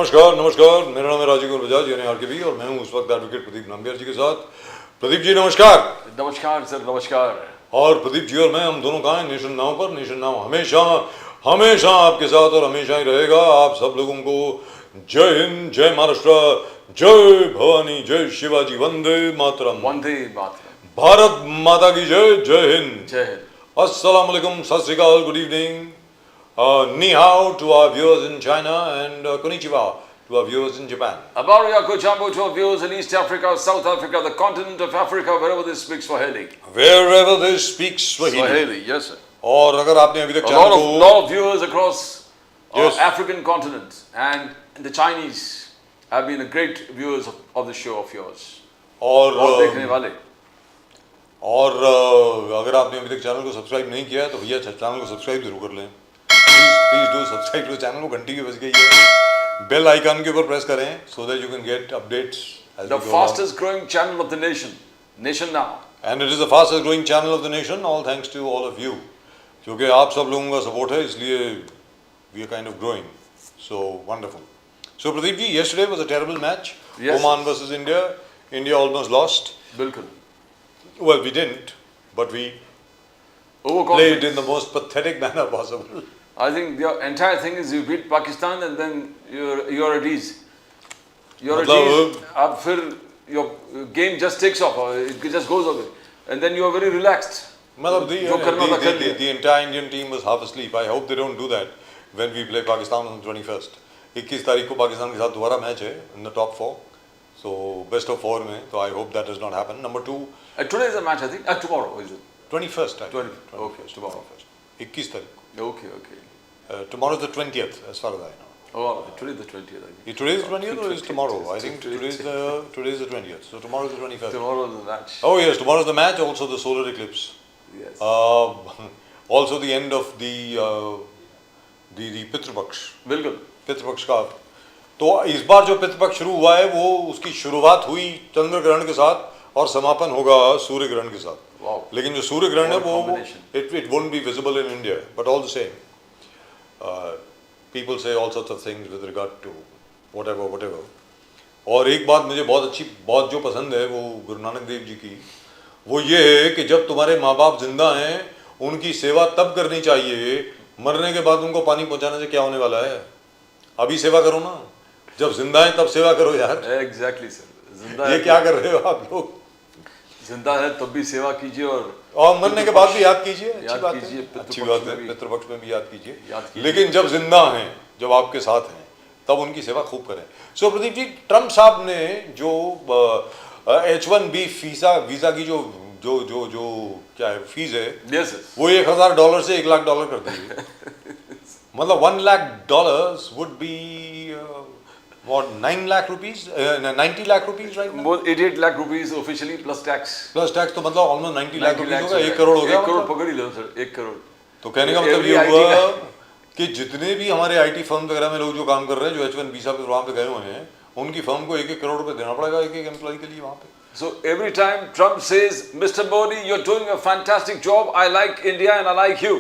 नमस्कार नमस्कार, मेरा नाम है राजीव कुमार बजाज यानी आरकेबी और मैं हूं उस वक्त एडवोकेट प्रदीप नाम्बियार जी के साथ। प्रदीप जी नमस्कार। नमस्कार सर, नमस्कार। और प्रदीप जी और मैं हम दोनों कहाँ हैं? नेशन नाउ पर। नेशन नाउ हमेशा हमेशा आपके साथ और हमेशा ही रहेगा। आप सब लोगों को जय हिंद, जय महाराष्ट्र, जय भवानी, जय शिवाजी, वंदे मातरम। वंदे मातरम। भारत माता की जय, जय हिंद, जय हिंद। अस्सलाम वालेकुम, सत श्री अकाल, good evening, ni hao to our viewers in China and konnichiwa to our viewers in Japan. Abaru Jambo to our viewers in East Africa, South Africa, the continent of Africa, wherever they speak Swahili. Wherever they speak Swahili. Swahili, yes sir. और अगर आपने अभी तक A channel को lot of viewers across Yes. African continent, and the Chinese have been a great viewers of the show of yours. और देखने वाले। अगर आपने अभी तक चैनल को सब्सक्राइब नहीं किया है तो भैया चैनल को सब्सक्राइब जरूर कर लें। Please do subscribe to channel को, घंटी की बज गई है, बेल आइकन के ऊपर प्रेस करें so that you can get updates as The we go fastest growing channel of the nation, Nation Now. and it is the fastest growing channel of the nation, all thanks to all of you, क्योंकि आप सब लोगों का support है इसलिए we are kind of growing, so wonderful. So Pradeep ji, yesterday was a terrible match. Yes. Oman versus India. India almost lost. बिल्कुल। Well, we didn't, but we played in the most pathetic manner possible. I think the entire thing is you beat Pakistan and then you're at ease. You're at ease. अब फिर your game just takes off, it just goes away, and then you are very relaxed. मतलब the the entire Indian team was half asleep. I hope they don't do that when we play Pakistan on the 21st. 21 तारीख को पाकिस्तान के साथ दोबारा match है in the top 4. So best of 4 में, so I hope that does not happen. Number 2. Today is a match, I think. Tomorrow is it? 21st. 20. Okay, tomorrow. 21 तारीख को. Okay. Tomorrow is the 20th, as far as I know. Oh, today is the 20th. I think. Today is the 20th or is tomorrow? I think today is the 20th. So tomorrow is the 21st. Tomorrow is the match. Oh yes, tomorrow is the match. Also the solar eclipse. Yes. Also the end of the Pitrupaksha. बिल्कुल. पितृपक्ष का तो इस बार जो पितृपक्ष शुरू हुआ है वो उसकी शुरुआत हुई चंद्र ग्रहण के साथ और समापन होगा सूर्य ग्रहण के साथ. Wow. लेकिन जो सूर्य ग्रहण है वो it won't be visible in India, but all the same people say all sorts of things with regard to whatever. और एक बात मुझे बहुत जो पसंद है वो गुरु नानक देव जी की, वो ये है कि जब तुम्हारे माँ बाप जिंदा हैं उनकी सेवा तब करनी चाहिए, मरने के बाद उनको पानी पहुंचाने से क्या होने वाला है. अभी सेवा करो ना, जब जिंदा है तब सेवा करो यार. Exactly sir. जिंदा ये क्या कर रहे हो आप लोग? जिंदा है तब भी सेवा कीजिए और मरने के बाद भी याद कीजिए. अच्छी बात है, पितृपक्ष में भी याद कीजिए. लेकिन जब जिंदा हैं, जब आपके साथ हैं, तब उनकी सेवा खूब करें. सो प्रदीप जी, ट्रम्प साहब ने जो H1B वीजा की जो क्या है फीस है, वो $1,000 से $1,00,000 कर दी. मतलब $1,00,000 would be what, 9 lakh rupees, 90 lakh rupees right now? More 88 lakh rupees officially plus tax. Plus tax तो मतलब almost 90 lakh rupees होगा. 1 करोड़ हो गया. 1 करोड़ पकड़ ही लो सर, 1 करोड़. तो कहने का मतलब ये हुआ कि जितने भी हमारे IT फर्म वगैरह में लोग जो काम कर रहे हैं, जो H1 वीजा पे वहाँ पे गए हुए हैं, उनकी फर्म को 1-1 करोड़ रुपए देना पड़ेगा एक एम्प्लॉय के लिए वहाँ पे. So every time Trump says, Mr. Modi, you're doing a fantastic job. I like India and I like you.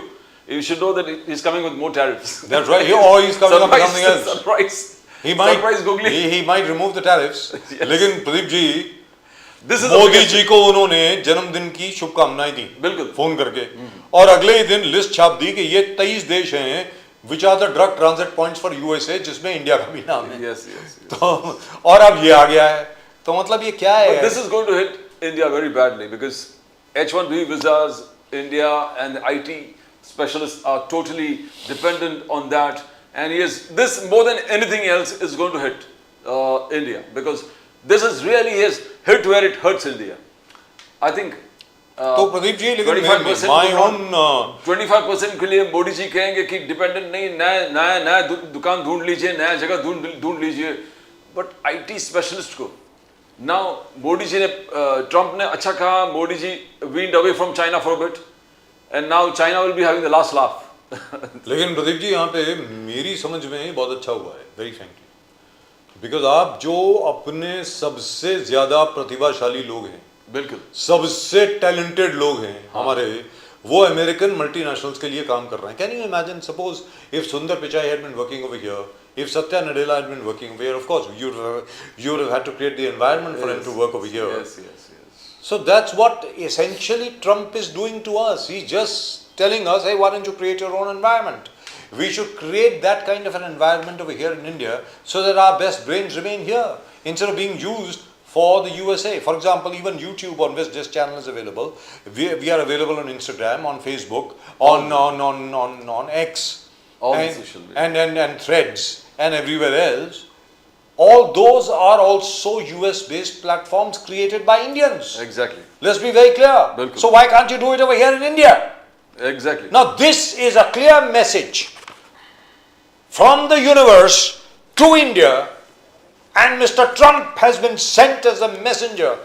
You should know that he's coming with more tariffs. That's right. Or he's coming up with something else. Surprise. He might remove the tariffs. Yes. लेकिन प्रदीप जी, मोदी जी को उन्होंने जन्मदिन की शुभकामनाएं दी बिल्कुल phone करके, और अगले ही दिन लिस्ट छाप दी कि ये 23 देश हैं which are the drug transit points for USA, जिसमें इंडिया का भी नाम है. Yes. तो और अब ये आ गया है, तो मतलब ये क्या है? But this is going to hit India very badly because H1B visas, India and the IT specialists are totally dependent on that, and this more than anything else is going to hit India because this is really hit where it hurts India. I think. तो प्रदीप जी, लेकिन 25% के लिए मोदी जी कहेंगे कि dependent नहीं, नया दुकान ढूंढ लीजिए, नया जगह ढूंढ लीजिए, बट IT स्पेशलिस्ट को नाउ मोदी जी ने ट्रम्प ने अच्छा कहा, Modi ji weaned away from China for a bit and now China will be having the last laugh. लेकिन प्रदीप जी यहाँ पे मेरी समझ में बहुत अच्छा हुआ है, वेरी फ्रैंकली, बिकॉज आप जो अपने सबसे ज्यादा प्रतिभाशाली लोग हैं, बिल्कुल सबसे टैलेंटेड लोग हैं हमारे, वो अमेरिकन मल्टीनेशनल्स के लिए काम कर रहे हैं. Can you imagine, suppose if Sundar Pichai had been working over here, If Satya Nadella had been working over here, of course, you would have had to create the environment for him to work over here. Yes. So that's what essentially Trump is doing to us. He's just telling us, hey, why don't you create your own environment? We should create that kind of an environment over here in India so that our best brains remain here instead of being used for the USA. For example, even YouTube on which this channel is available. We are available on Instagram, on Facebook, on X, all social media. and Threads and everywhere else. All those are also US based platforms created by Indians. Exactly. Let's be very clear. Bilkul. So why can't you do it over here in India? Exactly. Now this is a clear message from the universe to India, and Mr. Trump has been sent as a messenger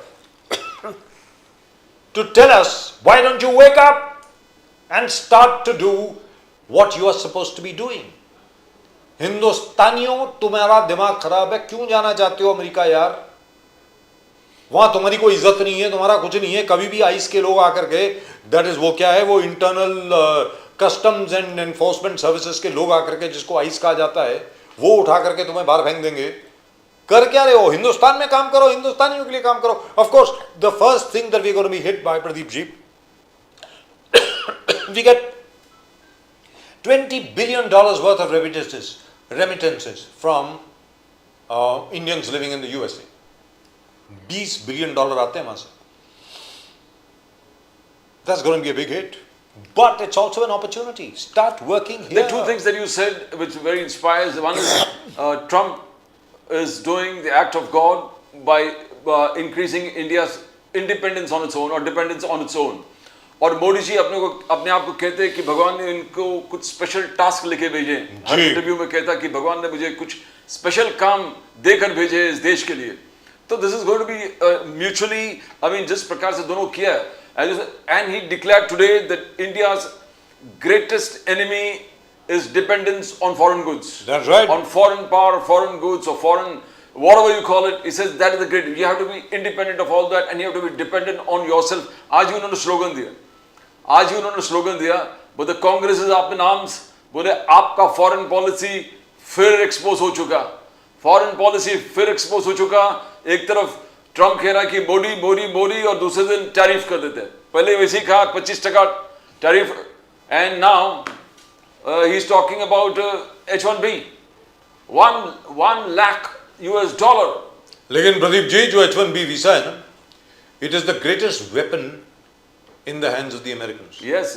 to tell us, why don't you wake up and start to do what you are supposed to be doing. हिंदुस्तानियों, तुम्हारा दिमाग खराब है, क्यों जाना चाहते हो America यार? वहां तुम्हारी कोई इज्जत नहीं है, तुम्हारा कुछ नहीं है. कभी भी आइस के लोग आकर के, दैट इज वो क्या है, वो internal customs and enforcement services के लोग आकर के, जिसको आइस कहा जाता है, वो उठा करके तुम्हें बाहर फेंक देंगे. कर क्या रहे हो? हिंदुस्तान में काम करो, हिंदुस्तानियों के लिए काम करो. Of course the first thing that we gonna be hit by, Pradeep ji, we get $20 billion worth of remittances from Indians living in the USA. $20 billion आते हैं वहां से. That's going to be a big hit. But it's also an opportunity. Start working here. There are two things that you said which very inspires. One is Trump is doing the act of God by increasing India's independence on its own or dependence on its own. और मोदी जी अपने आप को कहते हैं कि भगवान ने इनको कुछ स्पेशल टास्क लेके भेजे. हर इंटरव्यू में कहता कि भगवान ने मुझे कुछ स्पेशल काम देकर भेजे इस देश के लिए. तो this is going to be mutually, I mean जिस प्रकार से दोनों किया, and he declared today that India's greatest enemy is dependence on foreign goods. That's right. On foreign power, foreign goods और foreign whatever you call it. He says that is the great. You have to be independent of all that and you have to be dependent on yourself. आज ही उन्होंने slogan दिया, but the Congress is up in arms. बोले आपका foreign policy फिर expose हो चुका. Foreign policy फिर expose हो चुका. एक तरफ ट्रम्प कह रहा कि मोदी और दूसरे दिन टैरिफ कर देते. पहले वैसे ही कहा 25% tariff, and now he is talking about H1B, $1 lakh. लेकिन प्रदीप जी, जो H1B वीसा है ना, it is the greatest weapon in the hands of the Americans. Yes.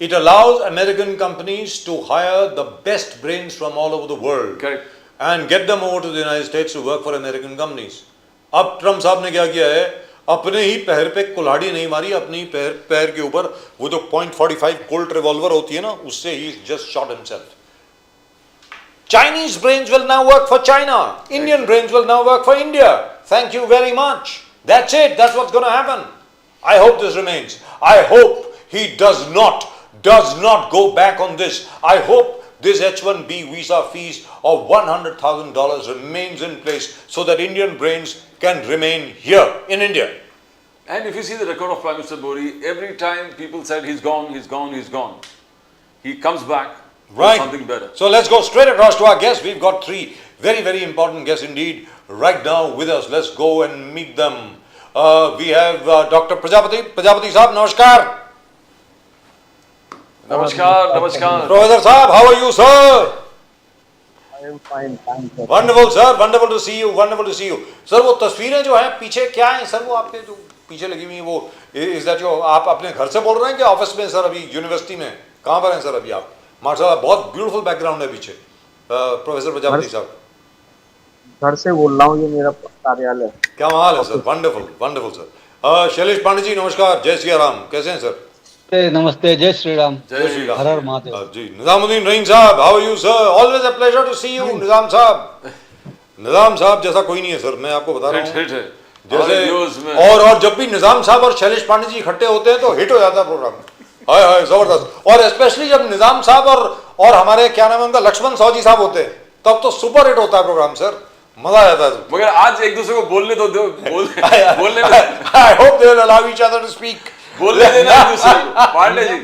It allows American companies to hire the best brains from all over the world. Correct. And get them over to the United States to work for American companies. अब Trump साहब ने क्या किया है, अपने ही पैर पे कुल्हाड़ी नहीं मारी, अपने ही पैर के ऊपर वो जो .45 कोल्ट रिवॉल्वर होती है ना, उससे ही just shot himself. Chinese brains will now work for China. Indian brains will now work for India. Thank you very much. That's it. That's what's going to happen. I hope this remains. I hope he does not go back on this. I hope this H1B visa fees of $100,000 remains in place so that Indian brains can remain here in India. And if you see the record of Prime Minister Modi, every time people said he's gone, he comes back. Right. Something better. So let's go straight across to our guests. We've got 3 very, very important guests indeed right now with us. Let's go and meet them. We have Dr. Prajapati. Prajapati Saab, namaskar. Namaskar. Professor Saab, how are you, sir? I am fine, thank you. Wonderful, sir. Wonderful to see you. Sir, वो तस्वीरें जो हैं पीछे क्या हैं sir? वो आपके जो पीछे लगी हुई हैं वो, is that जो आप अपने घर से बोल रहे हैं कि ऑफिस में सर? अभी यूनिवर्सिटी में कहाँ पर हैं सर अभी आप? माशाल्लाह बहुत ब्यूटीफुल बैकग्राउंड है पीछे. प्रोफेसर प्रजापति साहब, घर से बोल रहा हूँ, ये मेरा कार्यालय. क्या हाल है sir? Wonderful sir. Shailesh Pandey ji नमस्कार. जय श्री राम. कैसे हैं सर? नमस्ते. जय श्री राम. हर हर महादेव. जी. Nizamuddin Rahim Sahab, how are you sir? Always a pleasure to see you. Nizam Sahab जैसा कोई नहीं है सर, मैं आपको बता रहा हूँ. जैसे और जब भी निजाम साहब और शैलेश पांडे जी इकट्ठे होते हैं तो हिट हो जाता है प्रोग्राम. हाय जबरदस्त. और स्पेशली जब निजाम साहब और हमारे क्या नाम है उनका, लक्ष्मण साहू जी साहब होते हैं, तब तो सुपर हिट होता है प्रोग्राम सर. मजा आ जाता है. मगर आज एक दूसरे को बोलने तो दो. बोलने I hope they will allow each other to speak. बोलने देना एक दूसरे को. पांडे जी,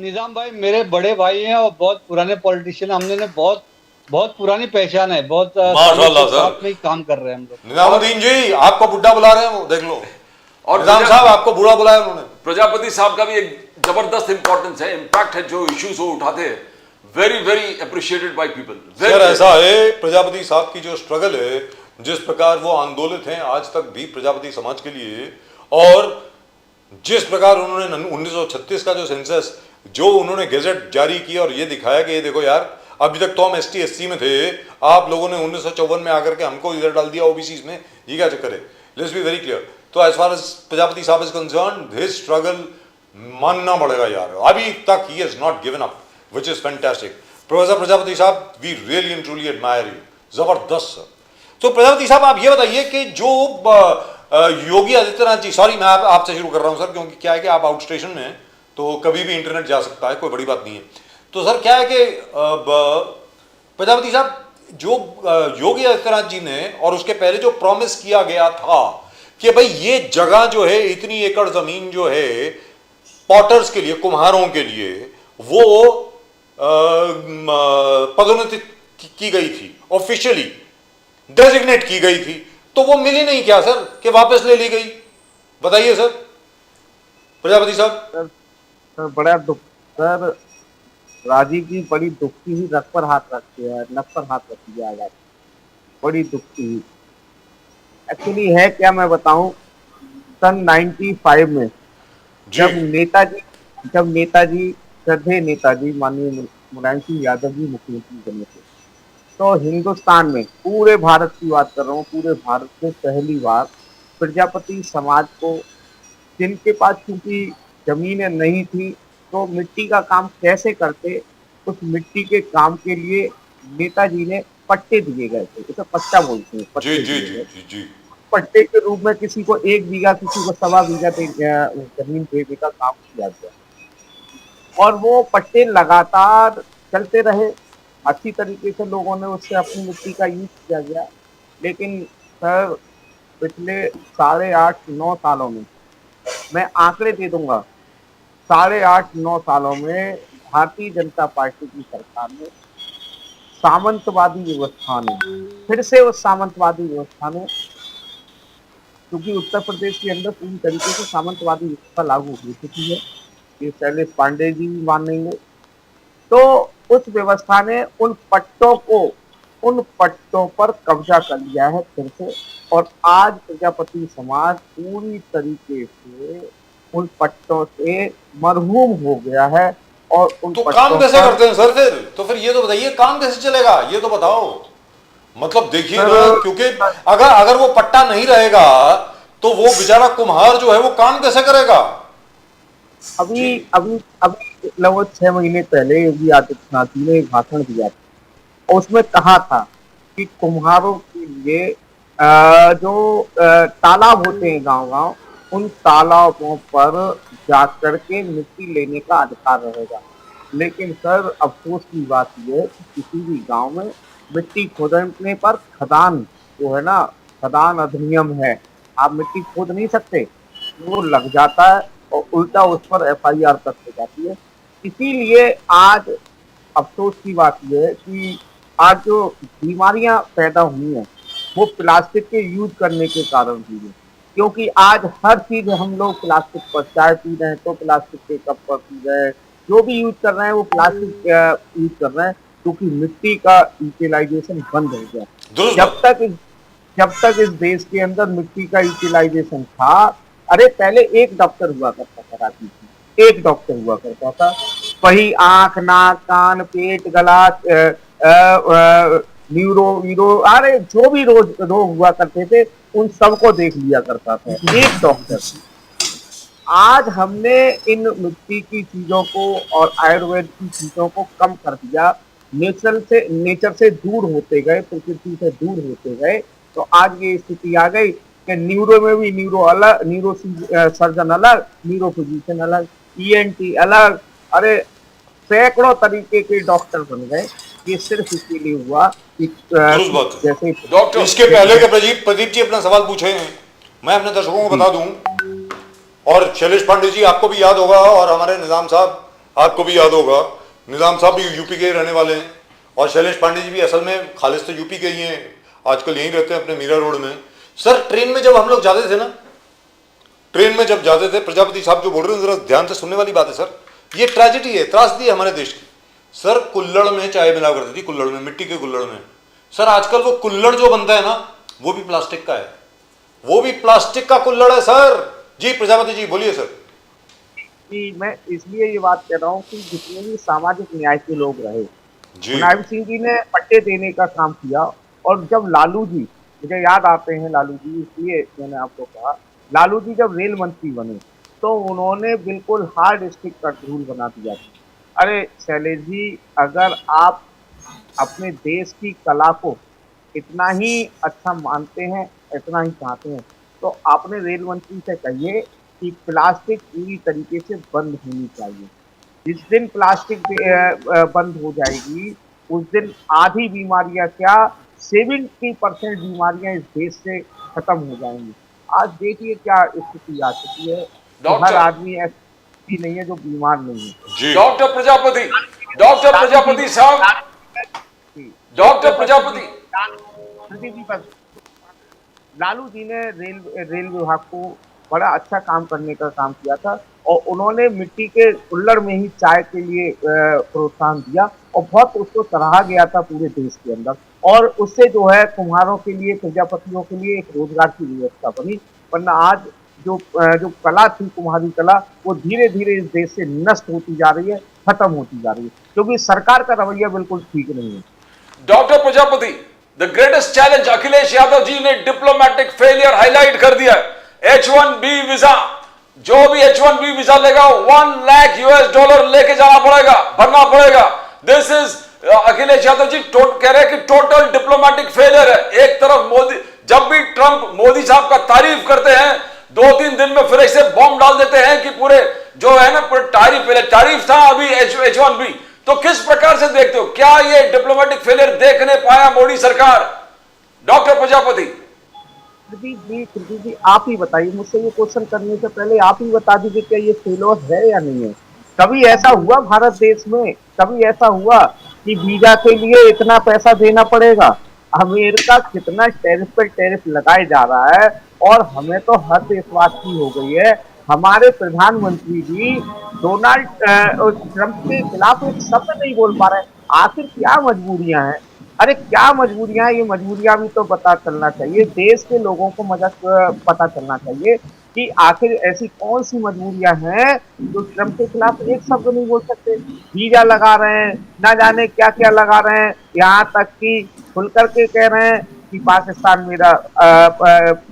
निजाम भाई मेरे बड़े भाई हैं और बहुत पुराने पॉलिटिशियन. हमने बहुत बहुत पुरानी पहचान है, बहुत माशाल्लाह सर। साथ में ही काम कर रहे हैं हम लोग। निजामुद्दीन जी आपको बुड्ढा बुला रहे हैं, वो देख लो। और निजाम साहब आपको बुढ़ा बुलाया उन्होंने। प्रजापति साहब का भी एक जबरदस्त इंपॉर्टेंस है, इम्पैक्ट है, जो इश्यूज वो उठाते हैं, very very appreciated by people. Sir ऐसा है, प्रजापति साहब की जो स्ट्रगल है, जिस प्रकार वो आंदोलित हैं आज तक भी प्रजापति समाज के लिए, और जिस प्रकार उन्होंने 1936 का जो सेंसस, जो उन्होंने गेजेट जारी किया और ये दिखाया कि ये देखो यार, अभी तक तो हम ST SC में थे, आप लोगों ने 1954 में आकर के हमको इधर डाल दिया OBCs में, ये क्या चक्कर है? Let's be very clear. तो एज फार एज प्रजापति साहब इज कंसर्न, हिज स्ट्रगल मानना पड़ेगा यार, अभी तक he has not given up, which is fantastic. Professor Prajapati Sahab, we really and truly admire you, जबरदस्त सर। तो प्रजापति साहब आप ये बताइए कि जो योगी आदित्यनाथ जी, सॉरी मैं आपसे शुरू कर रहा हूं सर, क्योंकि क्या है कि आप आउट स्टेशन में हैं, तो कभी भी इंटरनेट जा सकता है, कोई बड़ी बात नहीं है। तो सर क्या है कि प्रजापति साहब, जो योगी आदित्यनाथ जी ने और उसके पहले जो प्रॉमिस किया गया था कि भाई ये जगह जो है, इतनी एकड़ जमीन जो है पॉटर्स के लिए, कुम्हारों के लिए, वो पदोन्नति की गई थी, ऑफिशियली डेजिग्नेट की गई थी, तो वो मिली नहीं क्या सर, कि वापस ले ली गई? बताइए सर प्रजापति साहब। सर बड़ा दुख सर, राजीव जी बड़ी दुखी ही, नक पर हाथ रखते हैं, नक पर हाथ रखी है, बड़ी दुखी ही। एक्चुअली है क्या मैं बताऊं, सन 95 में जब नेताजी श्रद्धेय नेताजी माननीय मुलायम सिंह यादव जी मुख्यमंत्री बने थे, तो हिंदुस्तान में, पूरे भारत की बात कर रहा हूँ, पूरे भारत में पहली बार प्रजापति समाज को, जिनके पास क्योंकि जमीनें नहीं थी, तो मिट्टी का काम कैसे करते, उस मिट्टी के काम के लिए नेताजी ने पट्टे दिए गए थे, इसे पट्टा बोलते हैं, पट्टे जी जी दिए जी गए। जी जी। पट्टे के रूप में किसी को 1 बीघा, किसी को 1.25 बीघा जमीन देने का काम किया गया, और वो पट्टे लगातार चलते रहे, अच्छी तरीके से लोगों ने उससे अपनी मिट्टी का यूज किया गया। लेकिन सर पिछले 8.5-9 सालों में, मैं आंकड़े दे दूंगा, 8.5-9 सालों में भारतीय जनता पार्टी की सरकार ने सामंतवादी व्यवस्था ने, फिर से उस सामंतवादी व्यवस्था ने, क्योंकि उत्तर प्रदेश के अंदर पूरी तरीके से सामंतवादी व्यवस्था लागू हो चुकी है, ये शैलेश पांडे जी भी मान लेंगे। तो उस व्यवस्था ने उन पट्टों पर कब्जा कर लिया है फिर से, और आज प्रजापति समाज पूरी तरीके से उन पट्टों से मरहूम हो गया है। और उन तो काम कैसे करते हैं सर फिर? तो फिर ये तो बताइए, काम कैसे चलेगा, ये तो बताओ। मतलब देखिए ना, क्योंकि अगर वो पट्टा नहीं रहेगा तो वो बेचारा कुम्हार जो है वो काम कैसे करेगा? अभी लगभग 6 महीने पहले योगी आदित्यनाथ जी ने एक भाषण दिया था, और उसमें कहा था कि कुम्हारों के लिए जो तालाब होते हैं गांव-गांव, उन तालाबों पर जाकर के मिट्टी लेने का अधिकार रहेगा। लेकिन सर अफसोस की बात यह है कि किसी भी गांव में मिट्टी खोदने पर खदान जो है ना, खदान अधिनियम है, आप मिट्टी खोद नहीं सकते, वो लग जाता है और उल्टा उस पर FIR तक हो जाती है। इसीलिए आज अफसोस की बात यह है कि आज जो बीमारियां पैदा हुई हैं वो प्लास्टिक के यूज करने के कारण हुई है, क्योंकि आज हर चीज हम लोग प्लास्टिक पर, चाय पी रहे हैं तो प्लास्टिक के कप पर पी रहे हैं, जो भी यूज कर रहे हैं वो प्लास्टिक यूज कर रहे हैं, क्योंकि मिट्टी का यूटिलाइजेशन बंद हो गया। जब तक इस देश के अंदर मिट्टी का यूटिलाइजेशन था, अरे पहले एक डॉक्टर हुआ करता था रांची में, एक डॉक्टर हुआ करता था, वही आंख, नाक, कान, पेट, गला, न्यूरो, अरे जो भी रोग हुआ करते थे उन सबको देख लिया करता था एक डॉक्टर। आज हमने इन मिट्टी की चीजों को और आयुर्वेद की चीजों को कम कर दिया, नेचर से दूर होते गए, प्रकृति से दूर होते गए, तो आज ये स्थिति आ गई कि न्यूरो में भी न्यूरो सर्जन अलग, न्यूरो फिजिशियन अलग, ENT अलग, अरे सैकड़ों तरीके के डॉक्टर बन गए। ये सिर्फ इसके लिए हुआ कि जैसे डॉक्टर, इसके पहले के प्रदीप जी अपना सवाल पूछे हैं, मैं अपने दर्शकों को बता दूं, और शैलेश पांडे जी आपको भी याद होगा, और हमारे निजाम साहब आपको भी याद होगा, निजाम साहब भी यूपी के रहने वाले हैं, और शैलेश पांडे जी भी असल में खालिस तो यूपी के ही हैं, आजकल यहीं रहते हैं अपने मीरा रोड में। सर ट्रेन में जब हम लोग जाते थे ना, ट्रेन में जब जाते थे, प्रजापति साहब जो बोल रहे हैं जरा ध्यान से सुनने वाली बात है सर, ये ट्रेजेडी है, त्रासदी है हमारे देश की। सर कुल्हड़ में चाय मिला करती थी, कुल्हड़ में, मिट्टी के कुल्हड़ में। सर आजकल वो कुल्हड़ जो बनता है ना, वो भी प्लास्टिक का है, वो भी प्लास्टिक का कुल्हड़ है सर। जी प्रजापति जी बोलिए सर। कि मैं इसलिए ये बात कह रहा हूँ कि जितने भी सामाजिक न्याय के लोग रहे, जी नायब सिंह जी ने पट्टे देने का काम किया, और जब लालू जी, मुझे याद आते हैं लालू जी, इसलिए मैंने आपको कहा, लालू जी जब रेल मंत्री बने तो उन्होंने बिल्कुल हार्ड स्ट्रिक्ट रूल बना दिया था। अरे शैलेश जी, अगर आप अपने देश की कला को इतना ही अच्छा मानते हैं, इतना ही चाहते हैं, तो आपने रेल मंत्री से कहिए कि प्लास्टिक पूरी तरीके से बंद होनी चाहिए। जिस दिन प्लास्टिक बंद हो जाएगी, उस दिन आधी बीमारियां क्या 70% बीमारियां इस देश से खत्म हो जाएंगी। आज देखिए क्या स्थिति आ चुकी है, हर आदमी ऐसी नहीं है जो बीमार नहीं है। डॉक्टर प्रजापति साहब, डॉक्टर प्रजापति, लालू जी ने रेल विभाग को बड़ा अच्छा काम करने का काम किया था, और उन्होंने मिट्टी के कुल्हड़ में ही चाय के लिए प्रोत्साहन दिया, और बहुत उसको सराहा गया था पूरे देश के अंदर, और उससे जो है कुम्हारों के लिए, प्रजापतियों के लिए एक रोजगार की व्यवस्था बनी। वरना आज जो कला थी, कुम्हारी कला, वो धीरे धीरे इस देश से नष्ट होती जा रही है, खत्म होती जा रही है, क्योंकि सरकार का रवैया बिल्कुल ठीक नहीं है। Doctor Prajapati, the greatest challenge, Akhilesh Yadav ji ने डिप्लोमेटिक फेलियर हाईलाइट कर दिया है। H1B वीजा, जो भी H1B वीजा लेगा $1 लाख लेके जाना पड़ेगा, भरना पड़ेगा। दिस इज अखिलेश यादव जी कह रहे हैं कि टोटल डिप्लोमेटिक फेलियर है। एक तरफ मोदी, जब भी ट्रंप मोदी साहब का तारीफ करते हैं, 2-3 दिन में फिर ऐसे बॉम्ब डाल देते हैं कि पूरे जो है ना, पूरे तारीफ था, अभी H1B। तो किस प्रकार से देखते हो, क्या ये डिप्लोमेटिक फेलियर देख नहीं पाया मोदी सरकार? डॉक्टर प्रजापति जी, आप ही बताइए, मुझसे ये क्वेश्चन करने से पहले आप ही बता दीजिए क्या ये फेलियर है या नहीं है। कभी ऐसा हुआ भारत देश में, कभी ऐसा हुआ कि वीजा के लिए इतना पैसा देना पड़ेगा? अमेरिका कितना टैरिफ पर टैरिफ लगाए जा रहा है, और हमें तो हद इस बात की हो गई है, हमारे प्रधानमंत्री जी डोनाल्ड ट्रंप के खिलाफ एक शब्द नहीं बोल पा रहे। आखिर क्या मजबूरियां हैं? अरे क्या मजबूरियां हैं, ये मजबूरियां भी तो पता चलना चाहिए, देश के लोगों को पता चलना चाहिए कि आखिर ऐसी कौन सी मजबूरियां हैं जो ट्रंप के खिलाफ एक शब्द नहीं बोल सकते। वीजा लगा रहे हैं, ना जाने क्या क्या लगा रहे हैं, यहाँ तक कि खुल करके कह रहे हैं कि पाकिस्तान मेरा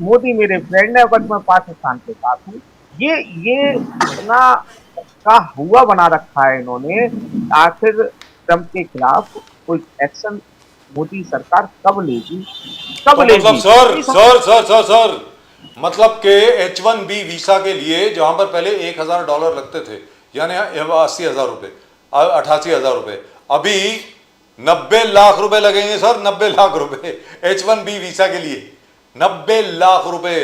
मोदी मेरे फ्रेंड है, बट मैं पाकिस्तान के साथ हूँ। ये इतना का हुआ बना रखा है इन्होंने। आखिर ट्रंप के खिलाफ कोई एक्शन मोदी सरकार कब लेगी, कब लेगी? मतलब सर मतलब के H1B वीसा के लिए जहां पर पहले $1,000 लगते थे, यानी 80,000 रुपए, 88,000 रुपए, अभी 90 लाख रुपए लगेंगे सर, 90 लाख रुपए H1B वीसा के लिए, 90 लाख रुपए।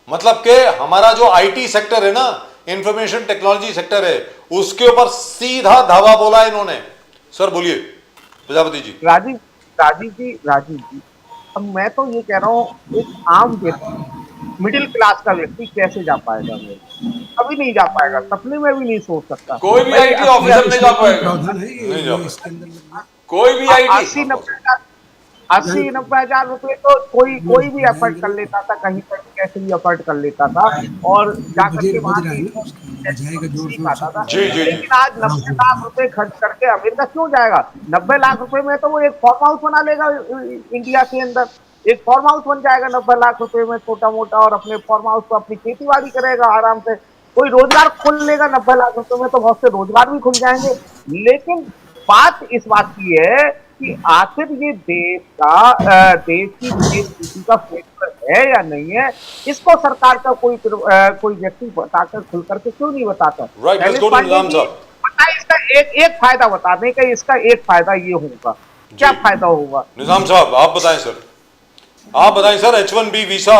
मतलब के हमारा जो IT सेक्टर है ना, इंफॉर्मेशन टेक्नोलॉजी सेक्टर है, उसके ऊपर सीधा धावा बोला इन्होंने। सर बोलिए प्रजापति जी। राजीव जी, अब मैं तो ये कह रहा हूँ, एक आम व्यक्ति, मिडिल क्लास का व्यक्ति कैसे जा पाएगा? कभी नहीं जा पाएगा, सपने में भी नहीं सोच सकता। कोई भी IT ऑफिसर नहीं जा पाएगा, नहीं जा पाएगा कोई भी IT। 80-90 हजार रुपए तो कोई भी एफर्ट कर लेता था, कहीं पर कैसे भी एफर्ट कर लेता था, और जाकर के वहां आता था। लेकिन आज 90 लाख रुपए खर्च करके अमेरिका क्यों जाएगा? 90 लाख रुपए में तो वो एक फार्म हाउस बना लेगा इंडिया के अंदर, एक फार्म हाउस बन जाएगा 90 लाख रुपए में, छोटा मोटा, और अपने फार्म हाउस को अपनी खेती बाड़ी करेगा आराम से, कोई रोजगार खोल लेगा 90 लाख रुपए में, तो बहुत से रोजगार भी खुल जाएंगे। लेकिन बात इस बात की है कि आखिर ये देश की विदेश नीति का फैसला है या नहीं है, इसको सरकार का कोई व्यक्ति बताकर खुल करके क्यों नहीं बताता? बता इसका एक फायदा बता दें कि इसका एक फायदा ये होगा, क्या फायदा होगा? निजाम साहब आप बताएं सर, आप बताएं sir. H1B visa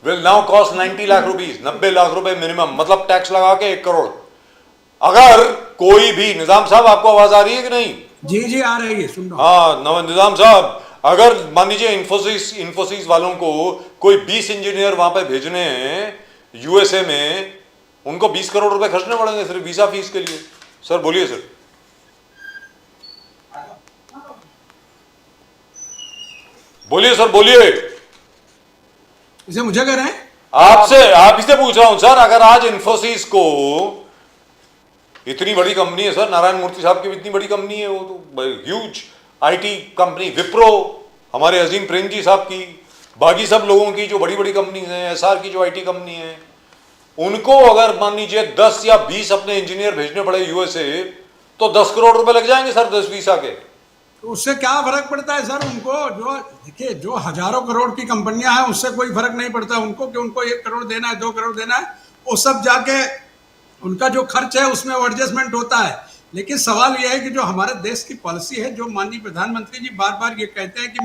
will now cost 90 lakh rupees, 90 lakh रुपए मिनिमम, मतलब टैक्स लगा के 1 करोड़। अगर कोई भी, निजाम साहब आपको आवाज आ रही है कि नहीं? जी जी आ रही है, सुन रहा हूँ। हाँ नवाब निजाम साहब, अगर मान लीजिए इंफोसिस वालों को कोई 20 इंजीनियर वहां पे भेजने हैं यूएसए में, उनको 20 करोड़ रुपए खर्चने पड़ेंगे सिर्फ वीजा फीस के लिए। सर बोलिए सर। बोलिए सर बोलिए। इसे मुझे कह रहे हैं? आप इससे पूछ रहा हूं सर, अगर आज इंफोसिस को, इतनी बड़ी कंपनी है सर, नारायण मूर्ति साहब की भी इतनी बड़ी कंपनी है, वो तो ह्यूज आईटी कंपनी, विप्रो, हमारे अजीम प्रेमजी साहब की, बाकी सब लोगों की जो बड़ी बड़ी कंपनी हैं, एसआर की जो आईटी कंपनी है, उनको अगर मान लीजिए 10 या 20 अपने इंजीनियर भेजने पड़े यूएसए, तो 10 करोड़ रुपए लग जाएंगे सर 10 वीसा के। तो उससे क्या फर्क पड़ता है सर उनको? जो देखिए, जो हजारों करोड़ की कंपनियां हैं उससे कोई फर्क नहीं पड़ता उनको कि उनको 1 करोड़ देना है, 2 करोड़ देना है, वो सब जाके उनका जो खर्च है उसमें एडजस्टमेंट होता है। लेकिन सवाल यह है कि जो हमारे देश की पॉलिसी है, जो माननीय प्रधानमंत्री जी बार बार ये कहते हैं कि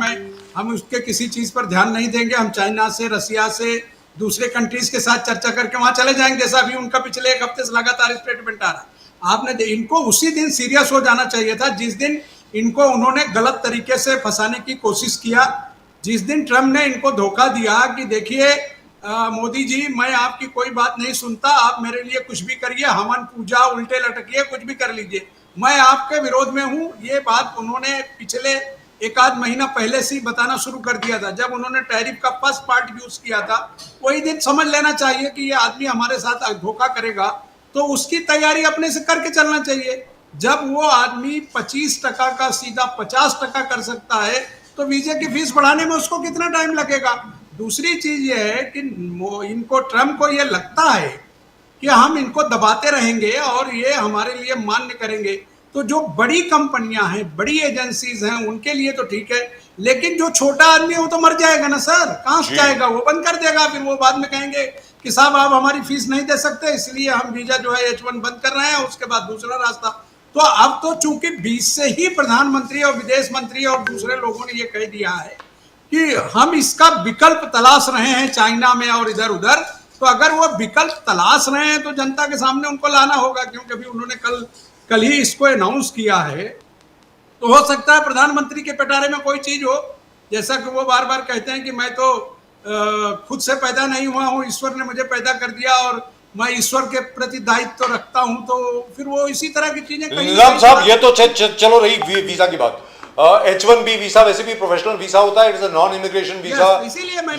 हम उसके किसी चीज पर ध्यान नहीं देंगे, हम चाइना से, रसिया से, दूसरे कंट्रीज के साथ चर्चा करके वहां चले जाएंगे, जैसा अभी उनका पिछले 1 हफ्ते से लगातार स्टेटमेंट आ रहा है। आपने इनको उसी दिन सीरियस हो जाना चाहिए था जिस दिन इनको उन्होंने गलत तरीके से फंसाने की कोशिश किया, जिस दिन ट्रम्प ने इनको धोखा दिया कि देखिए मोदी जी, मैं आपकी कोई बात नहीं सुनता, आप मेरे लिए कुछ भी करिए, हवन पूजा, उल्टे लटकिए, कुछ भी कर लीजिए, मैं आपके विरोध में हूं। ये बात उन्होंने पिछले 1 आध महीना पहले से ही बताना शुरू कर दिया था। जब उन्होंने टैरिफ का फर्स्ट पार्ट यूज किया था, वही दिन समझ लेना चाहिए कि ये आदमी हमारे साथ धोखा करेगा, तो उसकी तैयारी अपने से करके चलना चाहिए। जब वो आदमी 25% का सीधा 50% कर सकता है, तो वीजा की फीस बढ़ाने में उसको कितना टाइम लगेगा? दूसरी चीज ये है कि इनको, ट्रम्प को ये लगता है कि हम इनको दबाते रहेंगे और ये हमारे लिए मान्य करेंगे, तो जो बड़ी कंपनियां हैं, बड़ी एजेंसीज हैं, उनके लिए तो ठीक है, लेकिन जो छोटा आदमी है वो तो मर जाएगा ना सर, कहां से जाएगा? वो बंद कर देगा, फिर वो बाद में कहेंगे कि साहब आप हमारी फीस नहीं दे सकते, इसलिए हम वीजा जो है H1 बंद कर रहे हैं, उसके बाद दूसरा रास्ता। तो अब तो चूंकि 20 से ही प्रधानमंत्री और विदेश मंत्री और दूसरे लोगों ने ये कह दिया है कि हम इसका विकल्प तलाश रहे हैं चाइना में और इधर उधर, तो अगर वो विकल्प तलाश रहे हैं तो जनता के सामने उनको लाना होगा, क्योंकि अभी उन्होंने कल ही इसको अनाउंस किया है। तो हो सकता है प्रधानमंत्री के पिटारे में कोई चीज हो, जैसा कि वो बार बार कहते हैं कि मैं तो खुद से पैदा नहीं हुआ हूँ, ईश्वर ने मुझे पैदा कर दिया और मैं ईश्वर के प्रति दायित्व तो रखता हूं, तो फिर वो इसी तरह की चीजें। निजाम साहब, ये तो चलो रही वीजा की बात। H1B वीसा वैसे भी प्रोफेशनल वीसा होता है, it is a non immigration visa.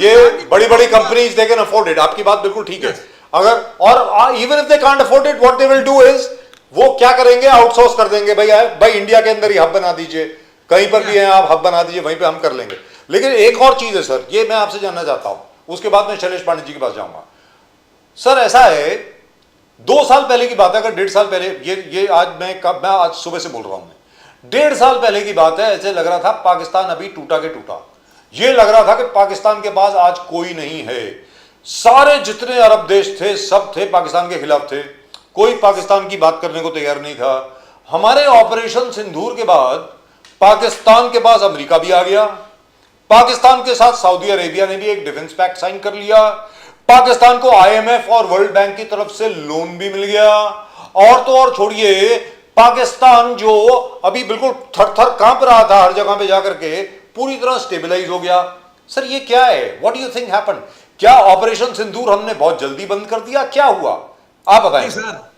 ये बड़ी बड़ी companies they can afford it, आपकी बात बिल्कुल ठीक है। अगर और even if they can't afford it, what they will do is, वो क्या करेंगे, आउटसोर्स कर देंगे। भाई इंडिया के अंदर ही हब बना दीजिए, कहीं पर भी है आप हब बना दीजिए, वहीं पे हम कर लेंगे। लेकिन एक और चीज है सर, ये मैं आपसे जानना चाहता हूं, उसके बाद मैं शैलेश पांडे जी के पास जाऊंगा। सर ऐसा है, 2 साल पहले की बात है, अगर 1.5 साल पहले, ये आज मैं आज सुबह से बोल रहा हूं, मैं 1.5 साल पहले की बात है, ऐसे लग रहा था पाकिस्तान अभी टूटा के टूटा। ये लग रहा था कि पाकिस्तान के पास आज कोई नहीं है, सारे जितने अरब देश थे सब थे पाकिस्तान के खिलाफ थे, कोई पाकिस्तान की बात करने को तैयार नहीं था। हमारे ऑपरेशन सिंदूर के बाद पाकिस्तान के पास अमेरिका भी आ गया, पाकिस्तान के साथ सऊदी अरेबिया ने भी एक डिफेंस पैक्ट साइन कर लिया, पाकिस्तान को IMF और वर्ल्ड बैंक की तरफ से लोन भी मिल गया, और तो और छोड़िए, पाकिस्तान जो अभी बिल्कुल थर-थर कांप रहा था हर जगह पे जाकर के, पूरी तरह स्टेबलाइज हो गया। सर ये क्या है, what do you think happened? क्या ऑपरेशन सिंदूर हमने बहुत जल्दी बंद कर दिया, क्या हुआ, आप बताएं। सर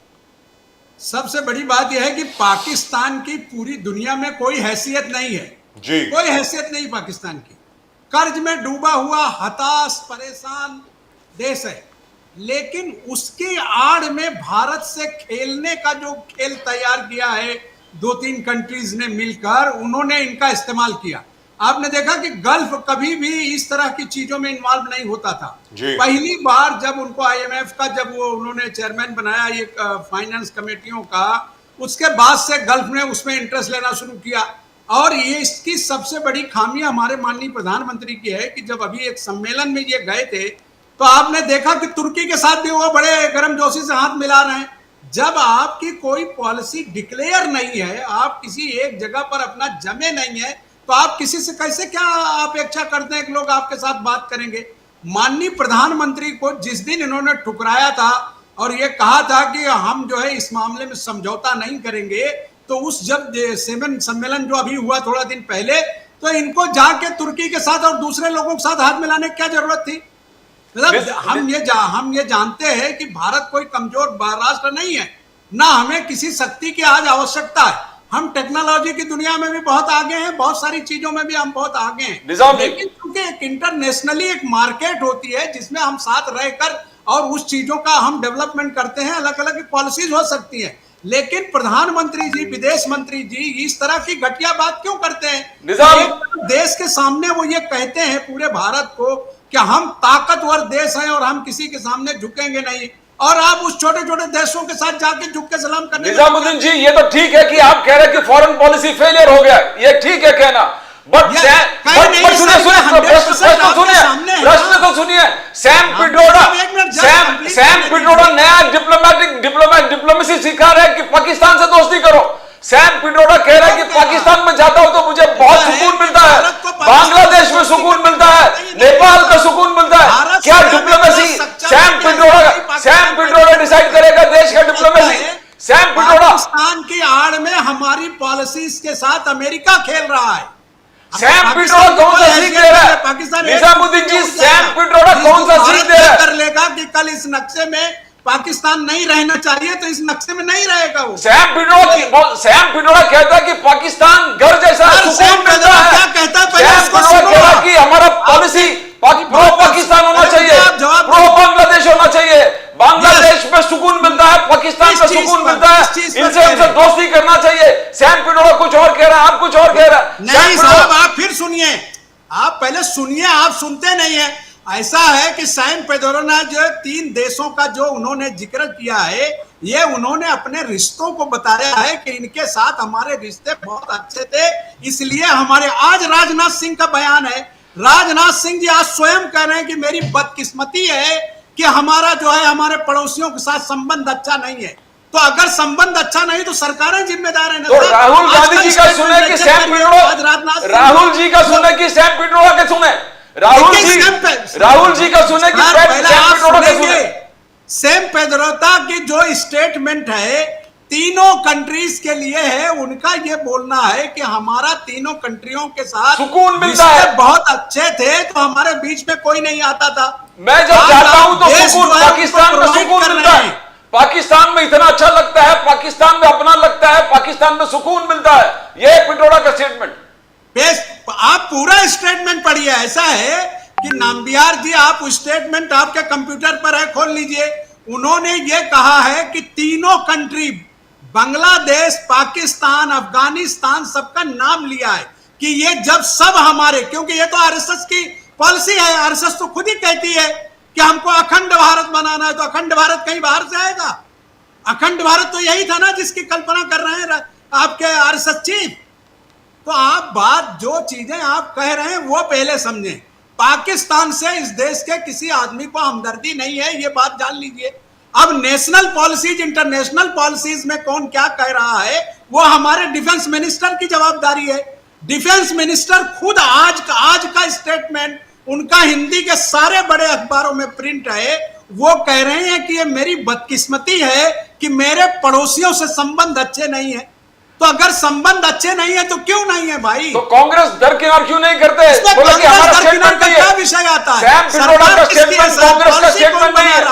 सबसे बड़ी बात यह है कि पाकिस्तान की पूरी दुनिया में कोई हैसियत नहीं है जी, कोई हैसियत नहीं पाकिस्तान की, कर्ज में डूबा हुआ हताश परेशान देश है, लेकिन उसकी आड़ में भारत से खेलने का जो खेल तैयार किया है 2-3 कंट्रीज ने मिलकर, उन्होंने इनका इस्तेमाल किया। आपने देखा कि गल्फ कभी भी इस तरह की चीजों में इन्वॉल्व नहीं होता था। पहली बार जब उनको IMF का जब वो उन्होंने चेयरमैन बनाया ये फाइनेंस कमेटियों का, उसके बाद से गल्फ ने उसमें इंटरेस्ट लेना शुरू किया। और ये इसकी सबसे बड़ी खामी हमारे माननीय प्रधानमंत्री की है कि जब अभी एक सम्मेलन में ये गए थे, तो आपने देखा कि तुर्की के साथ भी वो बड़े गर्मजोशी से हाथ मिला रहे हैं। जब आपकी कोई पॉलिसी डिक्लेयर नहीं है, आप किसी एक जगह पर अपना जमे नहीं है, तो आप किसी से कैसे क्या अपेक्षा करते हैं कि लोग आपके साथ बात करेंगे? माननीय प्रधानमंत्री को जिस दिन इन्होंने ठुकराया था और ये कहा था कि हम जो है इस मामले में समझौता नहीं करेंगे, तो उस जब सेवन सम्मेलन जो अभी हुआ थोड़ा दिन पहले, तो इनको जाके तुर्की के साथ और दूसरे लोगों के साथ हाथ मिलाने की क्या जरूरत थी? मतलब हम ये जानते हैं कि भारत कोई कमजोर राष्ट्र नहीं है, ना हमें किसी शक्ति की आज आवश्यकता है। हम टेक्नोलॉजी की दुनिया में भी बहुत आगे हैं, बहुत सारी चीजों में भी हम बहुत आगे हैं, लेकिन क्योंकि एक इंटरनेशनली एक मार्केट होती है जिसमें हम साथ रहकर और उस चीजों का हम डेवलपमेंट करते हैं, अलग अलग पॉलिसीज हो सकती है। लेकिन प्रधानमंत्री जी, विदेश मंत्री जी इस तरह की घटिया बात क्यों करते हैं? देश के सामने वो ये कहते हैं पूरे भारत को कि हम ताकतवर देश हैं और हम किसी के सामने झुकेंगे नहीं, और आप उस छोटे छोटे देशों के साथ जाके झुक के सलाम करने। निजामुद्दीन जी, ये तो ठीक है कि आप कह रहे हैं कि फॉरेन पॉलिसी फेलियर हो गया, ये ठीक है कहना, बट प्रश्न तो सुनिए। सैम पिट्रोडा नया डिप्लोमेसी सिखा रहा है कि पाकिस्तान से दोस्ती करो। सैम पिट्रोडा कह रहा है कि पाकिस्तान में जाता हूं तो मुझे बहुत सुकून मिलता है, बांग्लादेश में सुकून मिलता है, नेपाल का सुकून मिलता है। क्या डिप्लोमेसी सैम पिट्रोडा डिसाइड करेगा देश का डिप्लोमेसी? सैम पिट्रोडा पाकिस्तान की आड़ में हमारी पॉलिसीज के साथ अमेरिका खेल रहा है। सैम पिट्रोडा कौन सा सीख दे रहा है? पाकिस्तान निजामुद्दीन जी, सैम पिट्रोडा कौन सा सीख दे रहा है? कर लेगा कि कल इस नक्शे में पाकिस्तान नहीं रहना चाहिए तो इस नक्शे में नहीं रहेगा वो। सैम पिट्रोडा कहता है कि पाकिस्तान घर जैसा सुकून मिलता है। क्या कहता है? सैम पिट्रोडा कह रहा है कि हमारा पॉलिसी प्रो पाकिस्तान होना चाहिए, प्रो बांग्लादेश होना चाहिए, बांग्लादेश में सुकून मिलता है, पाकिस्तान में सुकून मिलता है, इनसे हमसे दोस्ती करना चाहिए। सैम पिट्रोडा कुछ और कह रहा है, आप कुछ और कह रहा है। नहीं साहब, आप फिर सुनिए, आप पहले सुनिए, आप सुनते नहीं है। ऐसा है कि सैम पिट्रोडा ने जो 3 देशों का जो उन्होंने जिक्र किया है, ये उन्होंने अपने रिश्तों को बताया है कि इनके साथ हमारे रिश्ते बहुत अच्छे थे, इसलिए हमारे। आज राजनाथ सिंह का बयान है, राजनाथ सिंह जी आज स्वयं कह रहे हैं कि मेरी बदकिस्मती है कि हमारा जो है हमारे पड़ोसियों के साथ संबंध अच्छा नहीं है। तो अगर संबंध अच्छा नहीं तो सरकारें जिम्मेदार है ना। तो राहुल गांधी जी का सुने कि सैम पिट्रोडा, राहुल जी का सुने कि सैम पिट्रोडा के सुने, राहुल जी का सुने कि सैम पिट्रोडा के सुने। सैम पिट्रोडा की जो स्टेटमेंट है तीनों कंट्रीज के लिए है, उनका ये बोलना है कि हमारा तीनों कंट्रियों के साथ सुकून मिलता है, बहुत अच्छे थे, तो हमारे बीच में कोई नहीं आता था। मैं जब जाता हूं तो सुकून, पाकिस्तान में सुकून मिलता है, पाकिस्तान में इतना अच्छा लगता है, पाकिस्तान में अपना लगता है, पाकिस्तान में सुकून मिलता है। यह पिट्रोडा का स्टेटमेंट। आप पूरा स्टेटमेंट पढ़िए। ऐसा है कि नाम्बियार जी, आप स्टेटमेंट आपके कंप्यूटर पर है, खोल लीजिए। उन्होंने ये कहा है कि तीनों कंट्री, बांग्लादेश, पाकिस्तान, अफगानिस्तान, सबका नाम लिया है कि ये जब सब हमारे, क्योंकि ये तो आरएसएस की पॉलिसी है, आरएसएस तो खुद ही कहती है कि हमको अखंड भारत बनाना है, तो अखंड भारत कहीं बाहर से आएगा? अखंड भारत तो यही था ना जिसकी कल्पना कर रहे हैं आपके आरएसएस चीफ। तो आप बात, जो चीजें आप कह रहे हैं वो पहले समझें। पाकिस्तान से इस देश के किसी आदमी को हमदर्दी नहीं है, ये बात जान लीजिए। अब नेशनल पॉलिसीज, इंटरनेशनल पॉलिसीज में कौन क्या कह रहा है वो हमारे डिफेंस मिनिस्टर की जवाबदारी है। डिफेंस मिनिस्टर खुद आज का स्टेटमेंट उनका हिंदी के सारे बड़े अखबारों में प्रिंट है, वो कह रहे हैं कि ये मेरी बदकिस्मती है कि मेरे पड़ोसियों से संबंध अच्छे नहीं है। तो अगर संबंध अच्छे नहीं है तो क्यों नहीं है भाई? तो कांग्रेस दरकिनार क्यों नहीं करते? बोला कि हमारा स्टेटमेंट नहीं है। क्या विषय आता है? सैम पिट्रोडा का स्टेटमेंट कांग्रेस का स्टेटमेंट नहीं है।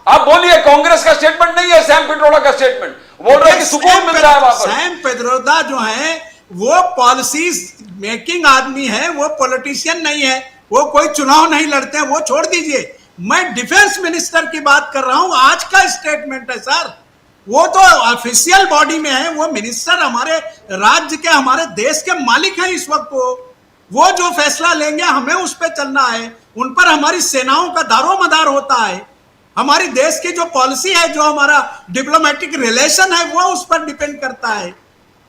आप बोलिए, कांग्रेस का स्टेटमेंट नहीं है, सैम पिट्रोडा का स्टेटमेंट। बोल रहे कि सुकून मिल रहा है वहां पर। सैम पिट्रोडा जो है वो पॉलिसीज मेकिंग आदमी है, वो पॉलिटिशियन नहीं है, वो कोई चुनाव नहीं लड़ते हैं, वो छोड़ दीजिए। मैं डिफेंस मिनिस्टर की बात कर रहा हूं, आज का स्टेटमेंट है सर। वो तो ऑफिशियल बॉडी में है, वो मिनिस्टर हमारे राज्य के, हमारे देश के मालिक हैं इस वक्त। वो जो फैसला लेंगे हमें उस पर चलना है, उन पर हमारी सेनाओं का दारोमदार होता है। हमारी देश की जो पॉलिसी है, जो हमारा डिप्लोमेटिक रिलेशन है, वो उस पर डिपेंड करता है।